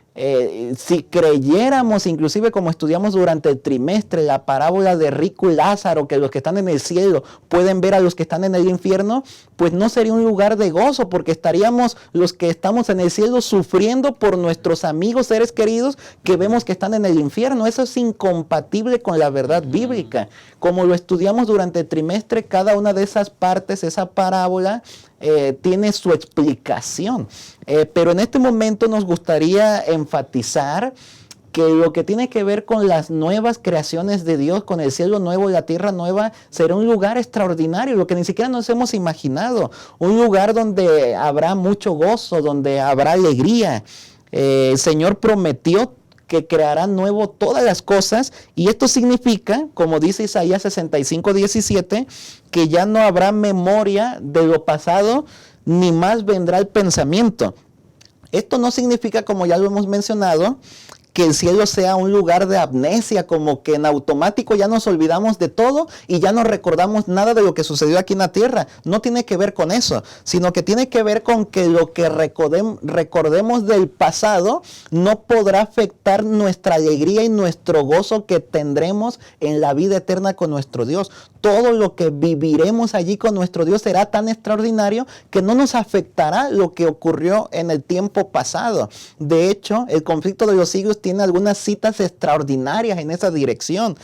si creyéramos, inclusive como estudiamos durante el trimestre, la parábola de rico y Lázaro, que los que están en el cielo pueden ver a los que están en el infierno, pues no sería un lugar de gozo, porque estaríamos los que estamos en el cielo sufriendo por nuestros amigos, seres queridos, que vemos que están en el infierno. Eso es incompatible con la verdad bíblica. Como lo estudiamos durante el trimestre, cada una de esas partes, esa parábola, tiene su explicación. Pero en este momento nos gustaría enfatizar que lo que tiene que ver con las nuevas creaciones de Dios, con el cielo nuevo y la tierra nueva, será un lugar extraordinario, lo que ni siquiera nos hemos imaginado. Un lugar donde habrá mucho gozo, donde habrá alegría. El Señor prometió que creará nuevo todas las cosas, y esto significa, como dice Isaías 65:17, que ya no habrá memoria de lo pasado, ni más vendrá el pensamiento. Esto no significa, como ya lo hemos mencionado, que el cielo sea un lugar de amnesia, como que en automático ya nos olvidamos de todo y ya no recordamos nada de lo que sucedió aquí en la tierra. No tiene que ver con eso, sino que tiene que ver con que lo que recordemos del pasado no podrá afectar nuestra alegría y nuestro gozo que tendremos en la vida eterna con nuestro Dios. Todo lo que viviremos allí con nuestro Dios será tan extraordinario que no nos afectará lo que ocurrió en el tiempo pasado. De hecho, el conflicto de los siglos tiene algunas citas extraordinarias en esa dirección,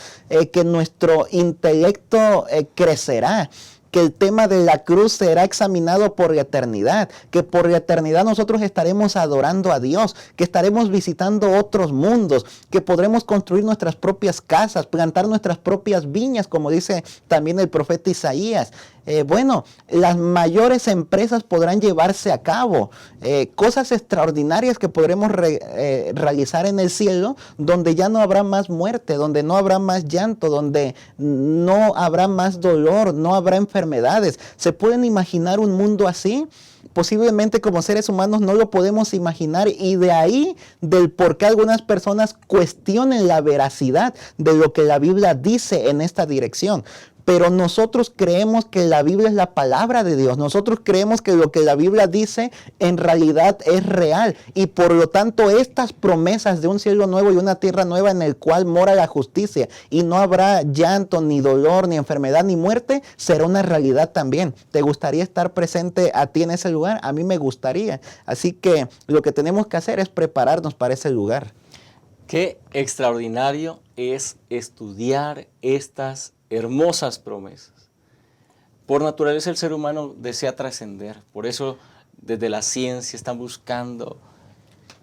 que nuestro intelecto crecerá, que el tema de la cruz será examinado por la eternidad, que por la eternidad nosotros estaremos adorando a Dios, que estaremos visitando otros mundos, que podremos construir nuestras propias casas, plantar nuestras propias viñas, como dice también el profeta Isaías. Las mayores empresas podrán llevarse a cabo, cosas extraordinarias que podremos realizar en el cielo, donde ya no habrá más muerte, donde no habrá más llanto, donde no habrá más dolor, no habrá enfermedades. ¿Se pueden imaginar un mundo así? Posiblemente como seres humanos no lo podemos imaginar, y de ahí del por qué algunas personas cuestionen la veracidad de lo que la Biblia dice en esta dirección. Pero nosotros creemos que la Biblia es la palabra de Dios. Nosotros creemos que lo que la Biblia dice en realidad es real. Y por lo tanto, estas promesas de un cielo nuevo y una tierra nueva en el cual mora la justicia y no habrá llanto, ni dolor, ni enfermedad, ni muerte, será una realidad también. ¿Te gustaría estar presente a ti en ese lugar? A mí me gustaría. Así que lo que tenemos que hacer es prepararnos para ese lugar. Qué extraordinario es estudiar estas hermosas promesas. Por naturaleza el ser humano desea trascender, por eso desde la ciencia están buscando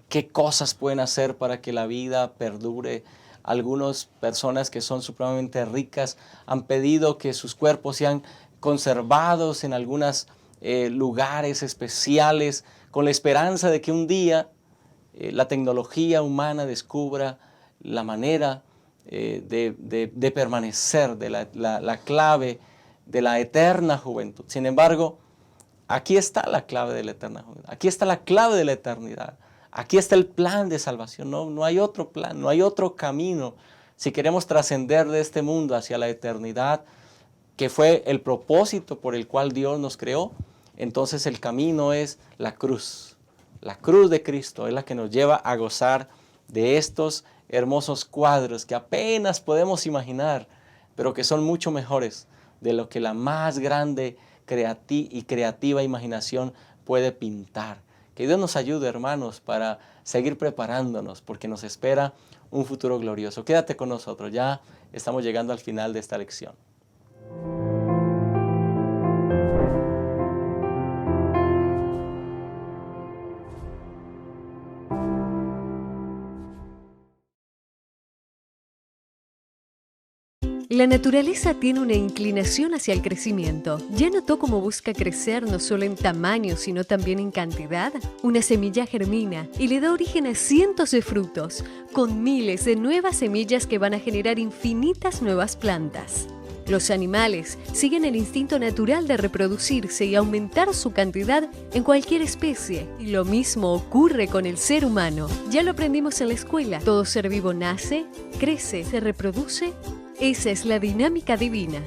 ¿Qué cosas pueden hacer para que la vida perdure? Algunas personas que son supremamente ricas han pedido que sus cuerpos sean conservados en algunos lugares especiales con la esperanza de que un día la tecnología humana descubra la manera de permanecer, de la clave de la eterna juventud. Sin embargo, aquí está la clave de la eterna juventud, aquí está la clave de la eternidad, aquí está el plan de salvación. No hay otro plan, no hay otro camino. Si queremos trascender de este mundo hacia la eternidad, que fue el propósito por el cual Dios nos creó, entonces el camino es la cruz. La cruz de Cristo es la que nos lleva a gozar de estos hermosos cuadros que apenas podemos imaginar, pero que son mucho mejores de lo que la más grande y creativa imaginación puede pintar. Que Dios nos ayude, hermanos, para seguir preparándonos, porque nos espera un futuro glorioso. Quédate con nosotros, ya estamos llegando al final de esta lección. La naturaleza tiene una inclinación hacia el crecimiento. ¿Ya notó cómo busca crecer no solo en tamaño, sino también en cantidad? Una semilla germina y le da origen a cientos de frutos, con miles de nuevas semillas que van a generar infinitas nuevas plantas. Los animales siguen el instinto natural de reproducirse y aumentar su cantidad en cualquier especie. Y lo mismo ocurre con el ser humano. Ya lo aprendimos en la escuela. Todo ser vivo nace, crece, se reproduce. Esa es la dinámica divina,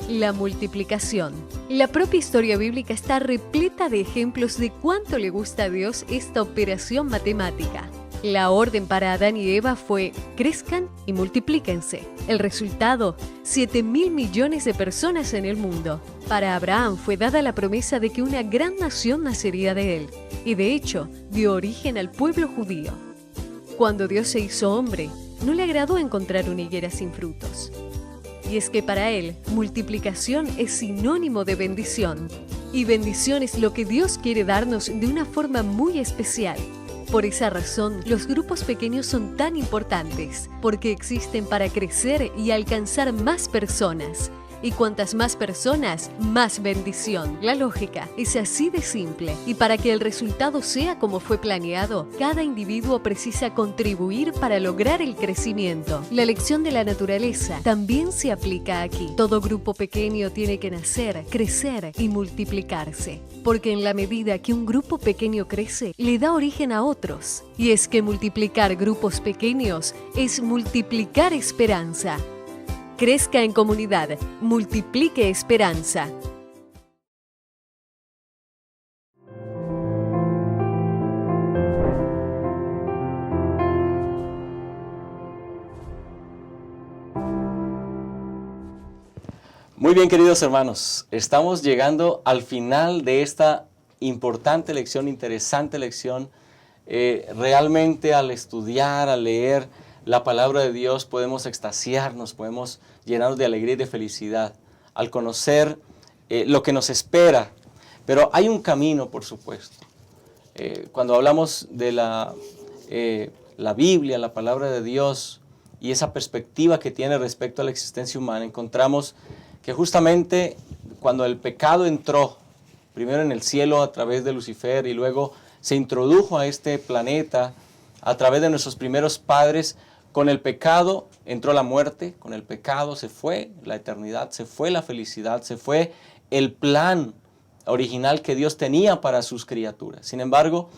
la multiplicación. La propia historia bíblica está repleta de ejemplos de cuánto le gusta a Dios esta operación matemática. La orden para Adán y Eva fue: crezcan y multiplíquense. El resultado: 7.000 millones de personas en el mundo. Para Abraham fue dada la promesa de que una gran nación nacería de él, y de hecho dio origen al pueblo judío. Cuando Dios se hizo hombre, no le agradó encontrar una higuera sin frutos. Y es que para él, multiplicación es sinónimo de bendición. Y bendición es lo que Dios quiere darnos de una forma muy especial. Por esa razón, los grupos pequeños son tan importantes, porque existen para crecer y alcanzar más personas. Y cuantas más personas, más bendición. La lógica es así de simple. Y para que el resultado sea como fue planeado, cada individuo precisa contribuir para lograr el crecimiento. La lección de la naturaleza también se aplica aquí. Todo grupo pequeño tiene que nacer, crecer y multiplicarse. Porque en la medida que un grupo pequeño crece, le da origen a otros. Y es que multiplicar grupos pequeños es multiplicar esperanza. Crezca en comunidad, multiplique esperanza. Muy bien, queridos hermanos, estamos llegando al final de esta importante lección, interesante lección. Realmente al estudiar, al leer la palabra de Dios podemos extasiarnos, podemos llenarnos de alegría y de felicidad al conocer lo que nos espera. Pero hay un camino, por supuesto. Cuando hablamos de la Biblia, la palabra de Dios y esa perspectiva que tiene respecto a la existencia humana, encontramos que justamente cuando el pecado entró, primero en el cielo a través de Lucifer y luego se introdujo a este planeta a través de nuestros primeros padres, con el pecado entró la muerte, con el pecado se fue la eternidad, se fue la felicidad, se fue el plan original que Dios tenía para sus criaturas. Sin embargo,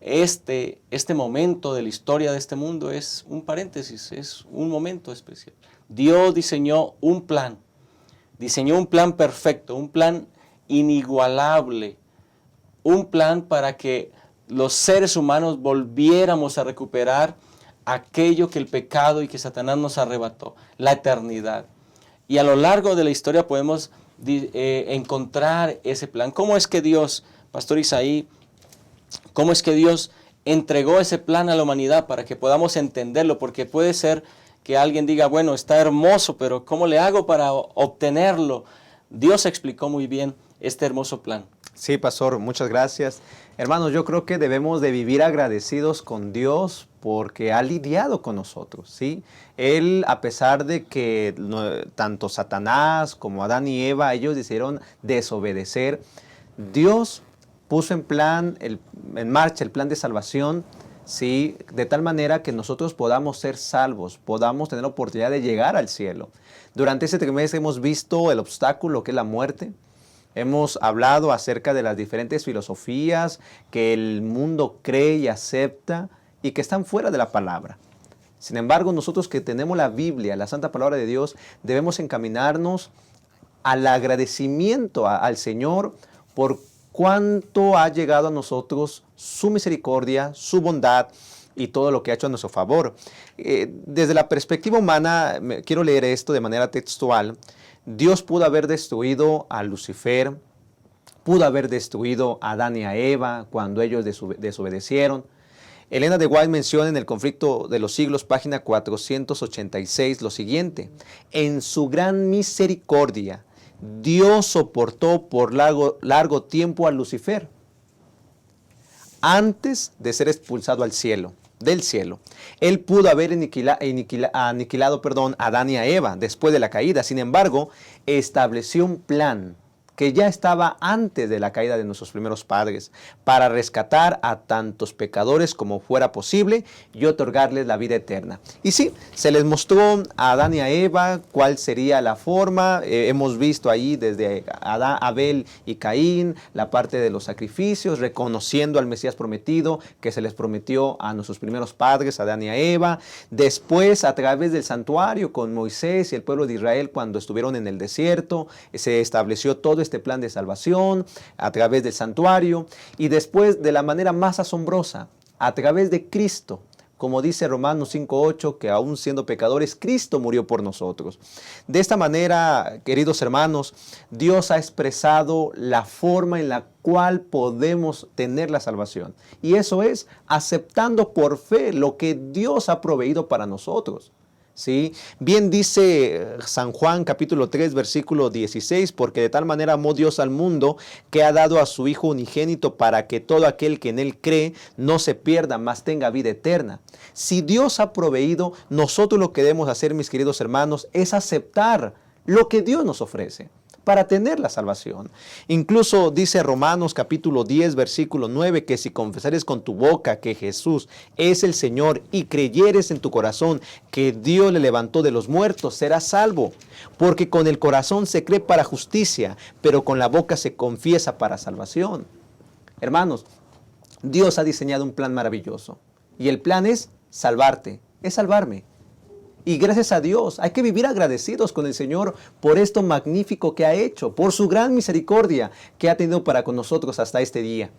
este momento de la historia de este mundo es un paréntesis, es un momento especial. Dios diseñó un plan perfecto, un plan inigualable, un plan para que los seres humanos volviéramos a recuperar aquello que el pecado y que Satanás nos arrebató, la eternidad. Y a lo largo de la historia podemos encontrar ese plan. ¿Cómo es que Dios, Pastor Isaí, cómo es que Dios entregó ese plan a la humanidad para que podamos entenderlo? Porque puede ser que alguien diga, bueno, está hermoso, pero ¿cómo le hago para obtenerlo? Dios explicó muy bien este hermoso plan. Sí, pastor, muchas gracias. Hermanos, yo creo que debemos de vivir agradecidos con Dios porque ha lidiado con nosotros, ¿sí? Él, a pesar de que tanto Satanás como Adán y Eva, ellos decidieron desobedecer, Dios puso en marcha el plan de salvación, ¿sí? De tal manera que nosotros podamos ser salvos, podamos tener la oportunidad de llegar al cielo. Durante este trimestre hemos visto el obstáculo que es la muerte. Hemos hablado acerca de las diferentes filosofías que el mundo cree y acepta y que están fuera de la palabra. Sin embargo, nosotros que tenemos la Biblia, la Santa Palabra de Dios, debemos encaminarnos al agradecimiento al Señor por cuánto ha llegado a nosotros su misericordia, su bondad y todo lo que ha hecho a nuestro favor. Desde la perspectiva humana, quiero leer esto de manera textual. Dios pudo haber destruido a Lucifer, pudo haber destruido a Adán y a Eva cuando ellos desobedecieron. Elena de White menciona en El conflicto de los siglos, página 486, lo siguiente: en su gran misericordia, Dios soportó por largo tiempo a Lucifer antes de ser expulsado del cielo. Él pudo haber aniquilado a Adán y a Eva después de la caída. Sin embargo, estableció un plan que ya estaba antes de la caída de nuestros primeros padres, para rescatar a tantos pecadores como fuera posible y otorgarles la vida eterna. Y sí, se les mostró a Adán y a Eva cuál sería la forma. Hemos visto ahí desde Abel y Caín, la parte de los sacrificios, reconociendo al Mesías prometido que se les prometió a nuestros primeros padres, a Adán y a Eva. Después, a través del santuario con Moisés y el pueblo de Israel cuando estuvieron en el desierto, se estableció todo este plan de salvación a través del santuario, y después, de la manera más asombrosa, a través de Cristo, como dice Romanos 5:8, que aún siendo pecadores, Cristo murió por nosotros. De esta manera, queridos hermanos, Dios ha expresado la forma en la cual podemos tener la salvación, y eso es aceptando por fe lo que Dios ha proveído para nosotros. ¿Sí? Bien dice San Juan capítulo 3 versículo 16, porque de tal manera amó Dios al mundo que ha dado a su Hijo unigénito para que todo aquel que en Él cree no se pierda, mas tenga vida eterna. Si Dios ha proveído, nosotros lo que debemos hacer, mis queridos hermanos, es aceptar lo que Dios nos ofrece para tener la salvación. Incluso dice Romanos capítulo 10 versículo 9 que si confesares con tu boca que Jesús es el Señor y creyeres en tu corazón que Dios le levantó de los muertos, serás salvo. Porque con el corazón se cree para justicia, pero con la boca se confiesa para salvación. Hermanos, Dios ha diseñado un plan maravilloso y el plan es salvarte, es salvarme. Y gracias a Dios, hay que vivir agradecidos con el Señor por esto magnífico que ha hecho, por su gran misericordia que ha tenido para con nosotros hasta este día.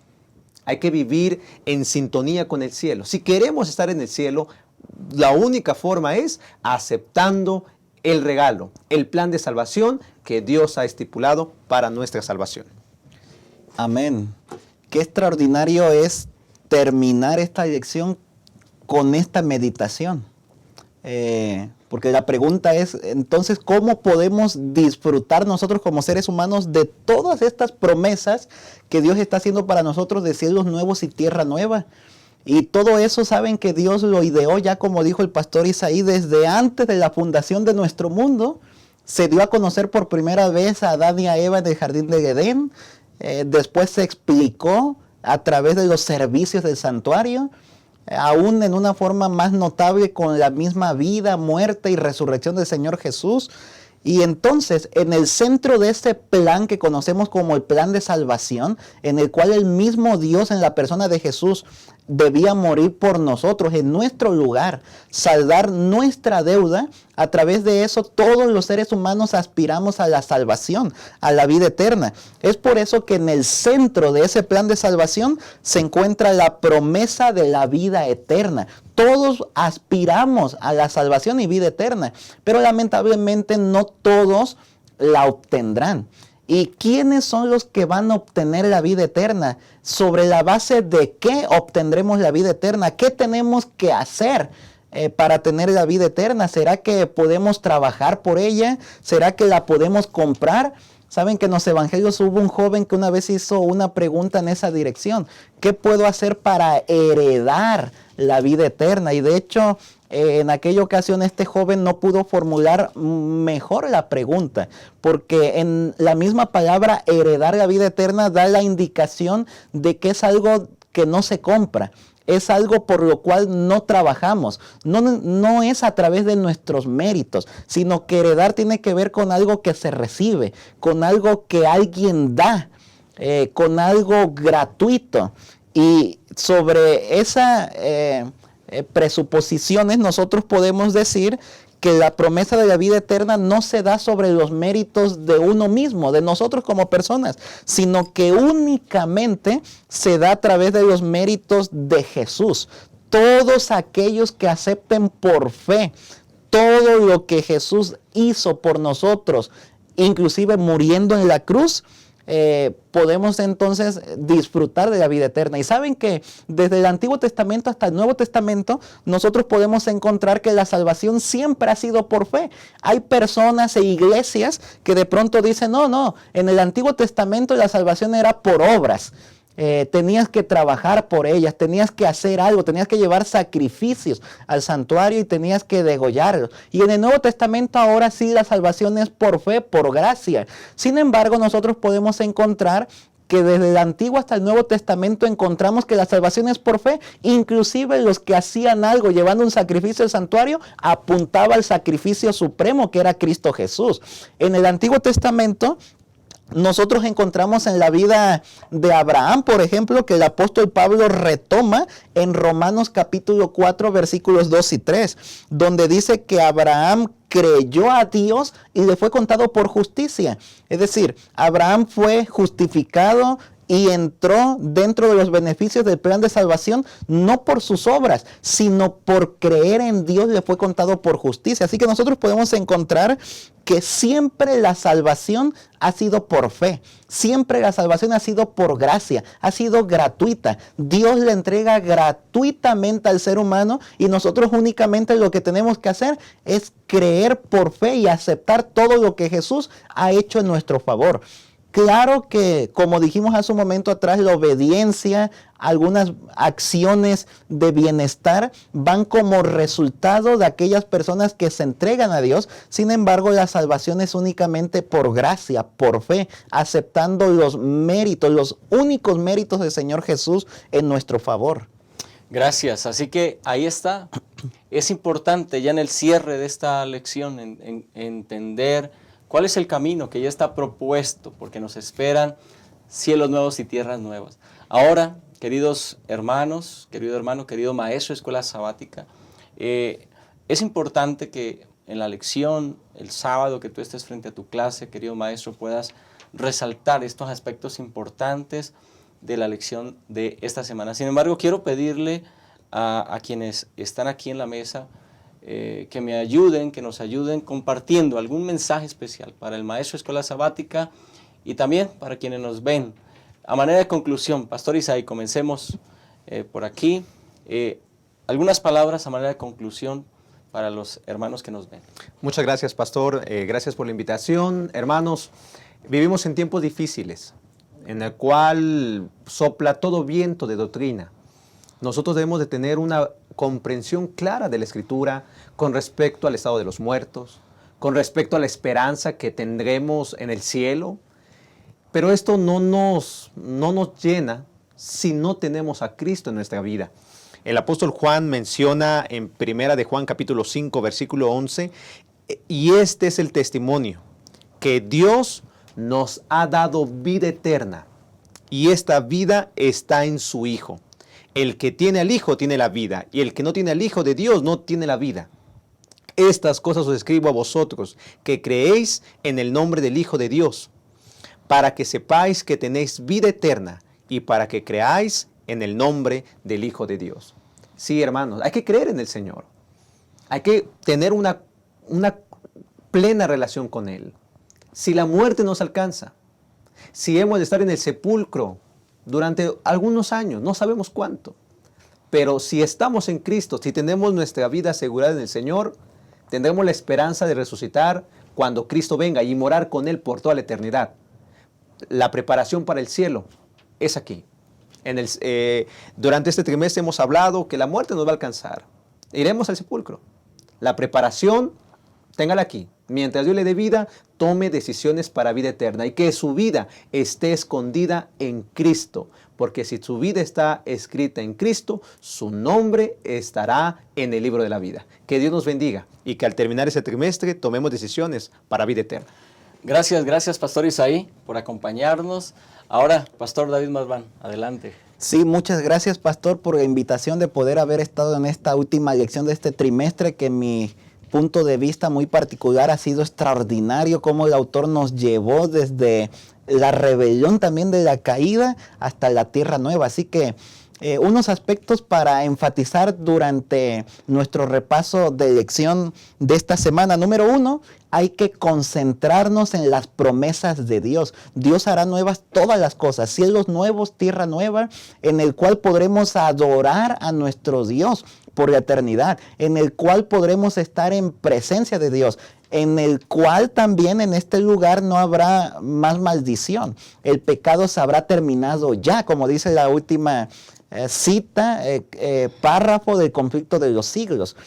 Hay que vivir en sintonía con el cielo. Si queremos estar en el cielo, la única forma es aceptando el regalo, el plan de salvación que Dios ha estipulado para nuestra salvación. Amén. Qué extraordinario es terminar esta lección con esta meditación. Porque la pregunta es, entonces, ¿cómo podemos disfrutar nosotros como seres humanos de todas estas promesas que Dios está haciendo para nosotros de cielos nuevos y tierra nueva? Y todo eso saben que Dios lo ideó ya, como dijo el pastor Isaí, desde antes de la fundación de nuestro mundo. Se dio a conocer por primera vez a Adán y a Eva en el jardín de Edén. Después se explicó a través de los servicios del santuario, aún en una forma más notable con la misma vida, muerte y resurrección del Señor Jesús. Y entonces, en el centro de este plan que conocemos como el plan de salvación, en el cual el mismo Dios en la persona de Jesús debía morir por nosotros en nuestro lugar, saldar nuestra deuda, a través de eso todos los seres humanos aspiramos a la salvación, a la vida eterna. Es por eso que en el centro de ese plan de salvación se encuentra la promesa de la vida eterna. Todos aspiramos a la salvación y vida eterna, pero lamentablemente no todos la obtendrán. ¿Y quiénes son los que van a obtener la vida eterna? ¿Sobre la base de qué obtendremos la vida eterna? ¿Qué tenemos que hacer para tener la vida eterna? ¿Será que podemos trabajar por ella? ¿Será que la podemos comprar? Saben que en los evangelios hubo un joven que una vez hizo una pregunta en esa dirección. ¿Qué puedo hacer para heredar la vida eterna? Y de hecho, en aquella ocasión este joven no pudo formular mejor la pregunta, porque en la misma palabra heredar la vida eterna da la indicación de que es algo que no se compra. Es algo por lo cual no trabajamos. No es a través de nuestros méritos, sino que heredar tiene que ver con algo que se recibe, con algo que alguien da, con algo gratuito. Y sobre esas presuposiciones nosotros podemos decir que la promesa de la vida eterna no se da sobre los méritos de uno mismo, de nosotros como personas, sino que únicamente se da a través de los méritos de Jesús. Todos aquellos que acepten por fe todo lo que Jesús hizo por nosotros, inclusive muriendo en la cruz, podemos entonces disfrutar de la vida eterna. Y saben que desde el Antiguo Testamento hasta el Nuevo Testamento nosotros podemos encontrar que la salvación siempre ha sido por fe. Hay personas e iglesias que de pronto dicen, no, en el Antiguo Testamento la salvación era por obras. Tenías que trabajar por ellas, tenías que hacer algo, tenías que llevar sacrificios al santuario y tenías que degollarlos. Y en el Nuevo Testamento ahora sí la salvación es por fe, por gracia. Sin embargo, nosotros podemos encontrar que desde el Antiguo hasta el Nuevo Testamento encontramos que la salvación es por fe. Inclusive los que hacían algo llevando un sacrificio al santuario apuntaba al sacrificio supremo que era Cristo Jesús. En el Antiguo Testamento nosotros encontramos en la vida de Abraham, por ejemplo, que el apóstol Pablo retoma en Romanos capítulo 4, versículos 2 y 3, donde dice que Abraham creyó a Dios y le fue contado por justicia. Es decir, Abraham fue justificado y entró dentro de los beneficios del plan de salvación, no por sus obras, sino por creer en Dios le fue contado por justicia. Así que nosotros podemos encontrar que siempre la salvación ha sido por fe, siempre la salvación ha sido por gracia, ha sido gratuita. Dios le entrega gratuitamente al ser humano y nosotros únicamente lo que tenemos que hacer es creer por fe y aceptar todo lo que Jesús ha hecho en nuestro favor. Claro que, como dijimos hace un momento atrás, la obediencia, algunas acciones de bienestar van como resultado de aquellas personas que se entregan a Dios. Sin embargo, la salvación es únicamente por gracia, por fe, aceptando los méritos, los únicos méritos del Señor Jesús en nuestro favor. Gracias. Así que ahí está. Es importante ya en el cierre de esta lección entender cuál es el camino que ya está propuesto, porque nos esperan cielos nuevos y tierras nuevas. Ahora, queridos hermanos, querido hermano, querido maestro de escuela sabática, es importante que en la lección, el sábado que tú estés frente a tu clase, querido maestro, puedas resaltar estos aspectos importantes de la lección de esta semana. Sin embargo, quiero pedirle a quienes están aquí en la mesa que me ayuden, que nos ayuden compartiendo algún mensaje especial para el maestro de escuela sabática y también para quienes nos ven. A manera de conclusión, Pastor Isaí, comencemos por aquí. Algunas palabras a manera de conclusión para los hermanos que nos ven. Muchas gracias, Pastor. Gracias por la invitación. Hermanos, vivimos en tiempos difíciles, en el cual sopla todo viento de doctrina. Nosotros debemos de tener una comprensión clara de la Escritura con respecto al estado de los muertos, con respecto a la esperanza que tendremos en el cielo. Pero esto no nos llena si no tenemos a Cristo en nuestra vida. El apóstol Juan menciona en Primera de Juan capítulo 5 versículo 11, y este es el testimonio, que Dios nos ha dado vida eterna y esta vida está en su Hijo. El que tiene al Hijo tiene la vida, y el que no tiene al Hijo de Dios no tiene la vida. Estas cosas os escribo a vosotros, que creéis en el nombre del Hijo de Dios, para que sepáis que tenéis vida eterna, y para que creáis en el nombre del Hijo de Dios. Sí, hermanos, hay que creer en el Señor. Hay que tener una plena relación con Él. Si la muerte nos alcanza, si hemos de estar en el sepulcro durante algunos años, no sabemos cuánto, pero si estamos en Cristo, si tenemos nuestra vida asegurada en el Señor, tendremos la esperanza de resucitar cuando Cristo venga y morar con Él por toda la eternidad. la preparación para el cielo es aquí. Durante este trimestre hemos hablado que la muerte nos va a alcanzar. Iremos al sepulcro. La preparación, téngala aquí. Mientras Dios le dé vida, tome decisiones para vida eterna y que su vida esté escondida en Cristo. Porque si su vida está escrita en Cristo, su nombre estará en el libro de la vida. Que Dios nos bendiga y que al terminar ese trimestre tomemos decisiones para vida eterna. Gracias, Pastor Isaí, por acompañarnos. Ahora, Pastor David Marván, adelante. Sí, muchas gracias, Pastor, por la invitación de poder haber estado en esta última lección de este trimestre, que mi punto de vista muy particular ha sido extraordinario, cómo el autor nos llevó desde la rebelión también de la caída hasta la tierra nueva. Así que unos aspectos para enfatizar durante nuestro repaso de lección de esta semana. Número 1, hay que concentrarnos en las promesas de Dios. Dios hará nuevas todas las cosas, cielos nuevos, tierra nueva, en el cual podremos adorar a nuestro Dios por la eternidad, en el cual podremos estar en presencia de Dios, en el cual también en este lugar no habrá más maldición. El pecado se habrá terminado ya, como dice la última párrafo del conflicto de los siglos,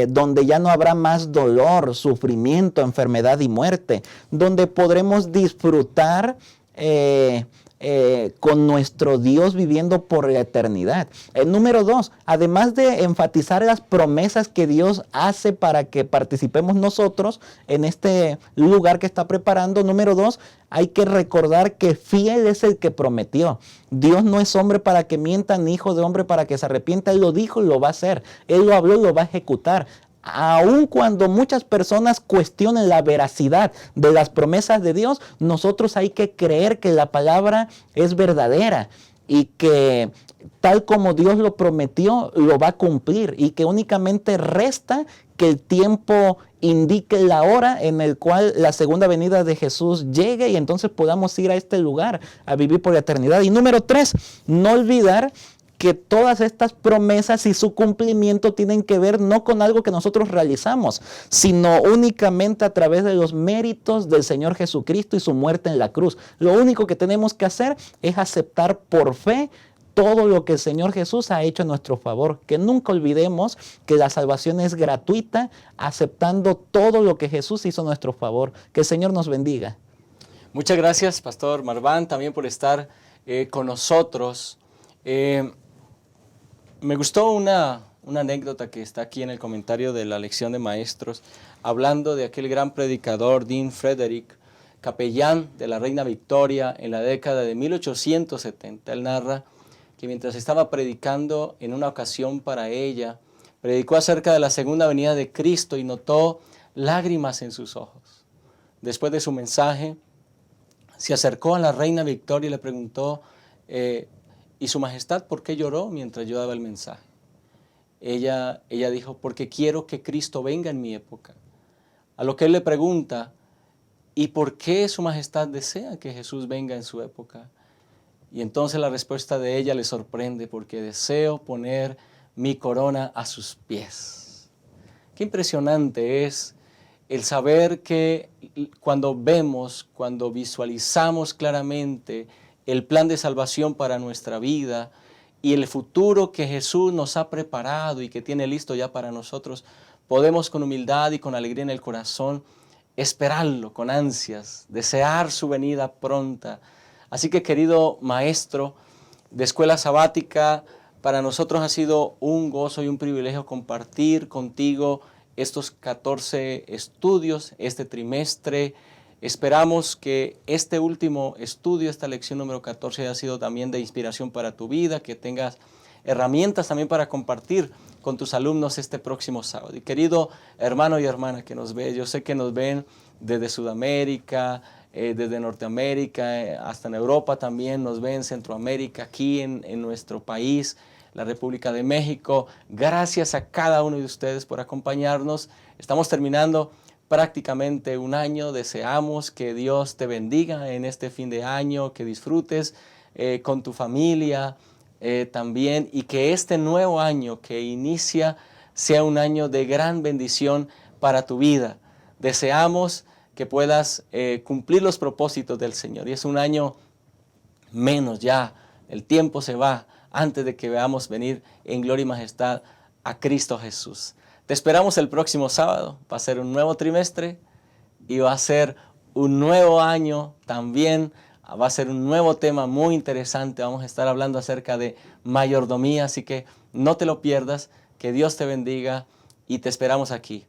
donde ya no habrá más dolor, sufrimiento, enfermedad y muerte, donde podremos disfrutar con nuestro Dios viviendo por la eternidad. Número 2, además de enfatizar las promesas que Dios hace para que participemos nosotros en este lugar que está preparando, número 2, hay que recordar que fiel es el que prometió. Dios no es hombre para que mienta, ni hijo de hombre para que se arrepienta. Él lo dijo y lo va a hacer. Él lo habló y lo va a ejecutar. Aun cuando muchas personas cuestionen la veracidad de las promesas de Dios, nosotros hay que creer que la palabra es verdadera y que tal como Dios lo prometió, lo va a cumplir, y que únicamente resta que el tiempo indique la hora en el cual la segunda venida de Jesús llegue y entonces podamos ir a este lugar a vivir por la eternidad. Y número 3, no olvidar que todas estas promesas y su cumplimiento tienen que ver no con algo que nosotros realizamos, sino únicamente a través de los méritos del Señor Jesucristo y su muerte en la cruz. Lo único que tenemos que hacer es aceptar por fe todo lo que el Señor Jesús ha hecho a nuestro favor. Que nunca olvidemos que la salvación es gratuita, aceptando todo lo que Jesús hizo a nuestro favor. Que el Señor nos bendiga. Muchas gracias, Pastor Marván, también por estar con nosotros. Me gustó una anécdota que está aquí en el comentario de la lección de maestros, hablando de aquel gran predicador, Dean Frederick, capellán de la reina Victoria en la década de 1870. Él narra que mientras estaba predicando en una ocasión para ella, predicó acerca de la segunda venida de Cristo y notó lágrimas en sus ojos. Después de su mensaje, se acercó a la reina Victoria y le preguntó, ¿y su majestad por qué lloró mientras yo daba el mensaje? Ella dijo, porque quiero que Cristo venga en mi época. A lo que él le pregunta, ¿y por qué su majestad desea que Jesús venga en su época? Y entonces la respuesta de ella le sorprende, porque deseo poner mi corona a sus pies. Qué impresionante es el saber que cuando visualizamos claramente el plan de salvación para nuestra vida y el futuro que Jesús nos ha preparado y que tiene listo ya para nosotros, podemos con humildad y con alegría en el corazón esperarlo con ansias, desear su venida pronta. Así que, querido maestro de escuela sabática, para nosotros ha sido un gozo y un privilegio compartir contigo estos 14 estudios, este trimestre. Esperamos que este último estudio, esta lección número 14, haya sido también de inspiración para tu vida, que tengas herramientas también para compartir con tus alumnos este próximo sábado. Y querido hermano y hermana que nos ve, yo sé que nos ven desde Sudamérica, desde Norteamérica, hasta en Europa también nos ven, Centroamérica, aquí en nuestro país, la República de México. Gracias a cada uno de ustedes por acompañarnos. Estamos terminando prácticamente un año. Deseamos que Dios te bendiga en este fin de año, que disfrutes con tu familia también, y que este nuevo año que inicia sea un año de gran bendición para tu vida. Deseamos que puedas cumplir los propósitos del Señor. Y es un año menos ya, el tiempo se va antes de que veamos venir en gloria y majestad a Cristo Jesús. Te esperamos el próximo sábado. Va a ser un nuevo trimestre y va a ser un nuevo año también. Va a ser un nuevo tema muy interesante. Vamos a estar hablando acerca de mayordomía, así que no te lo pierdas. Que Dios te bendiga y te esperamos aquí.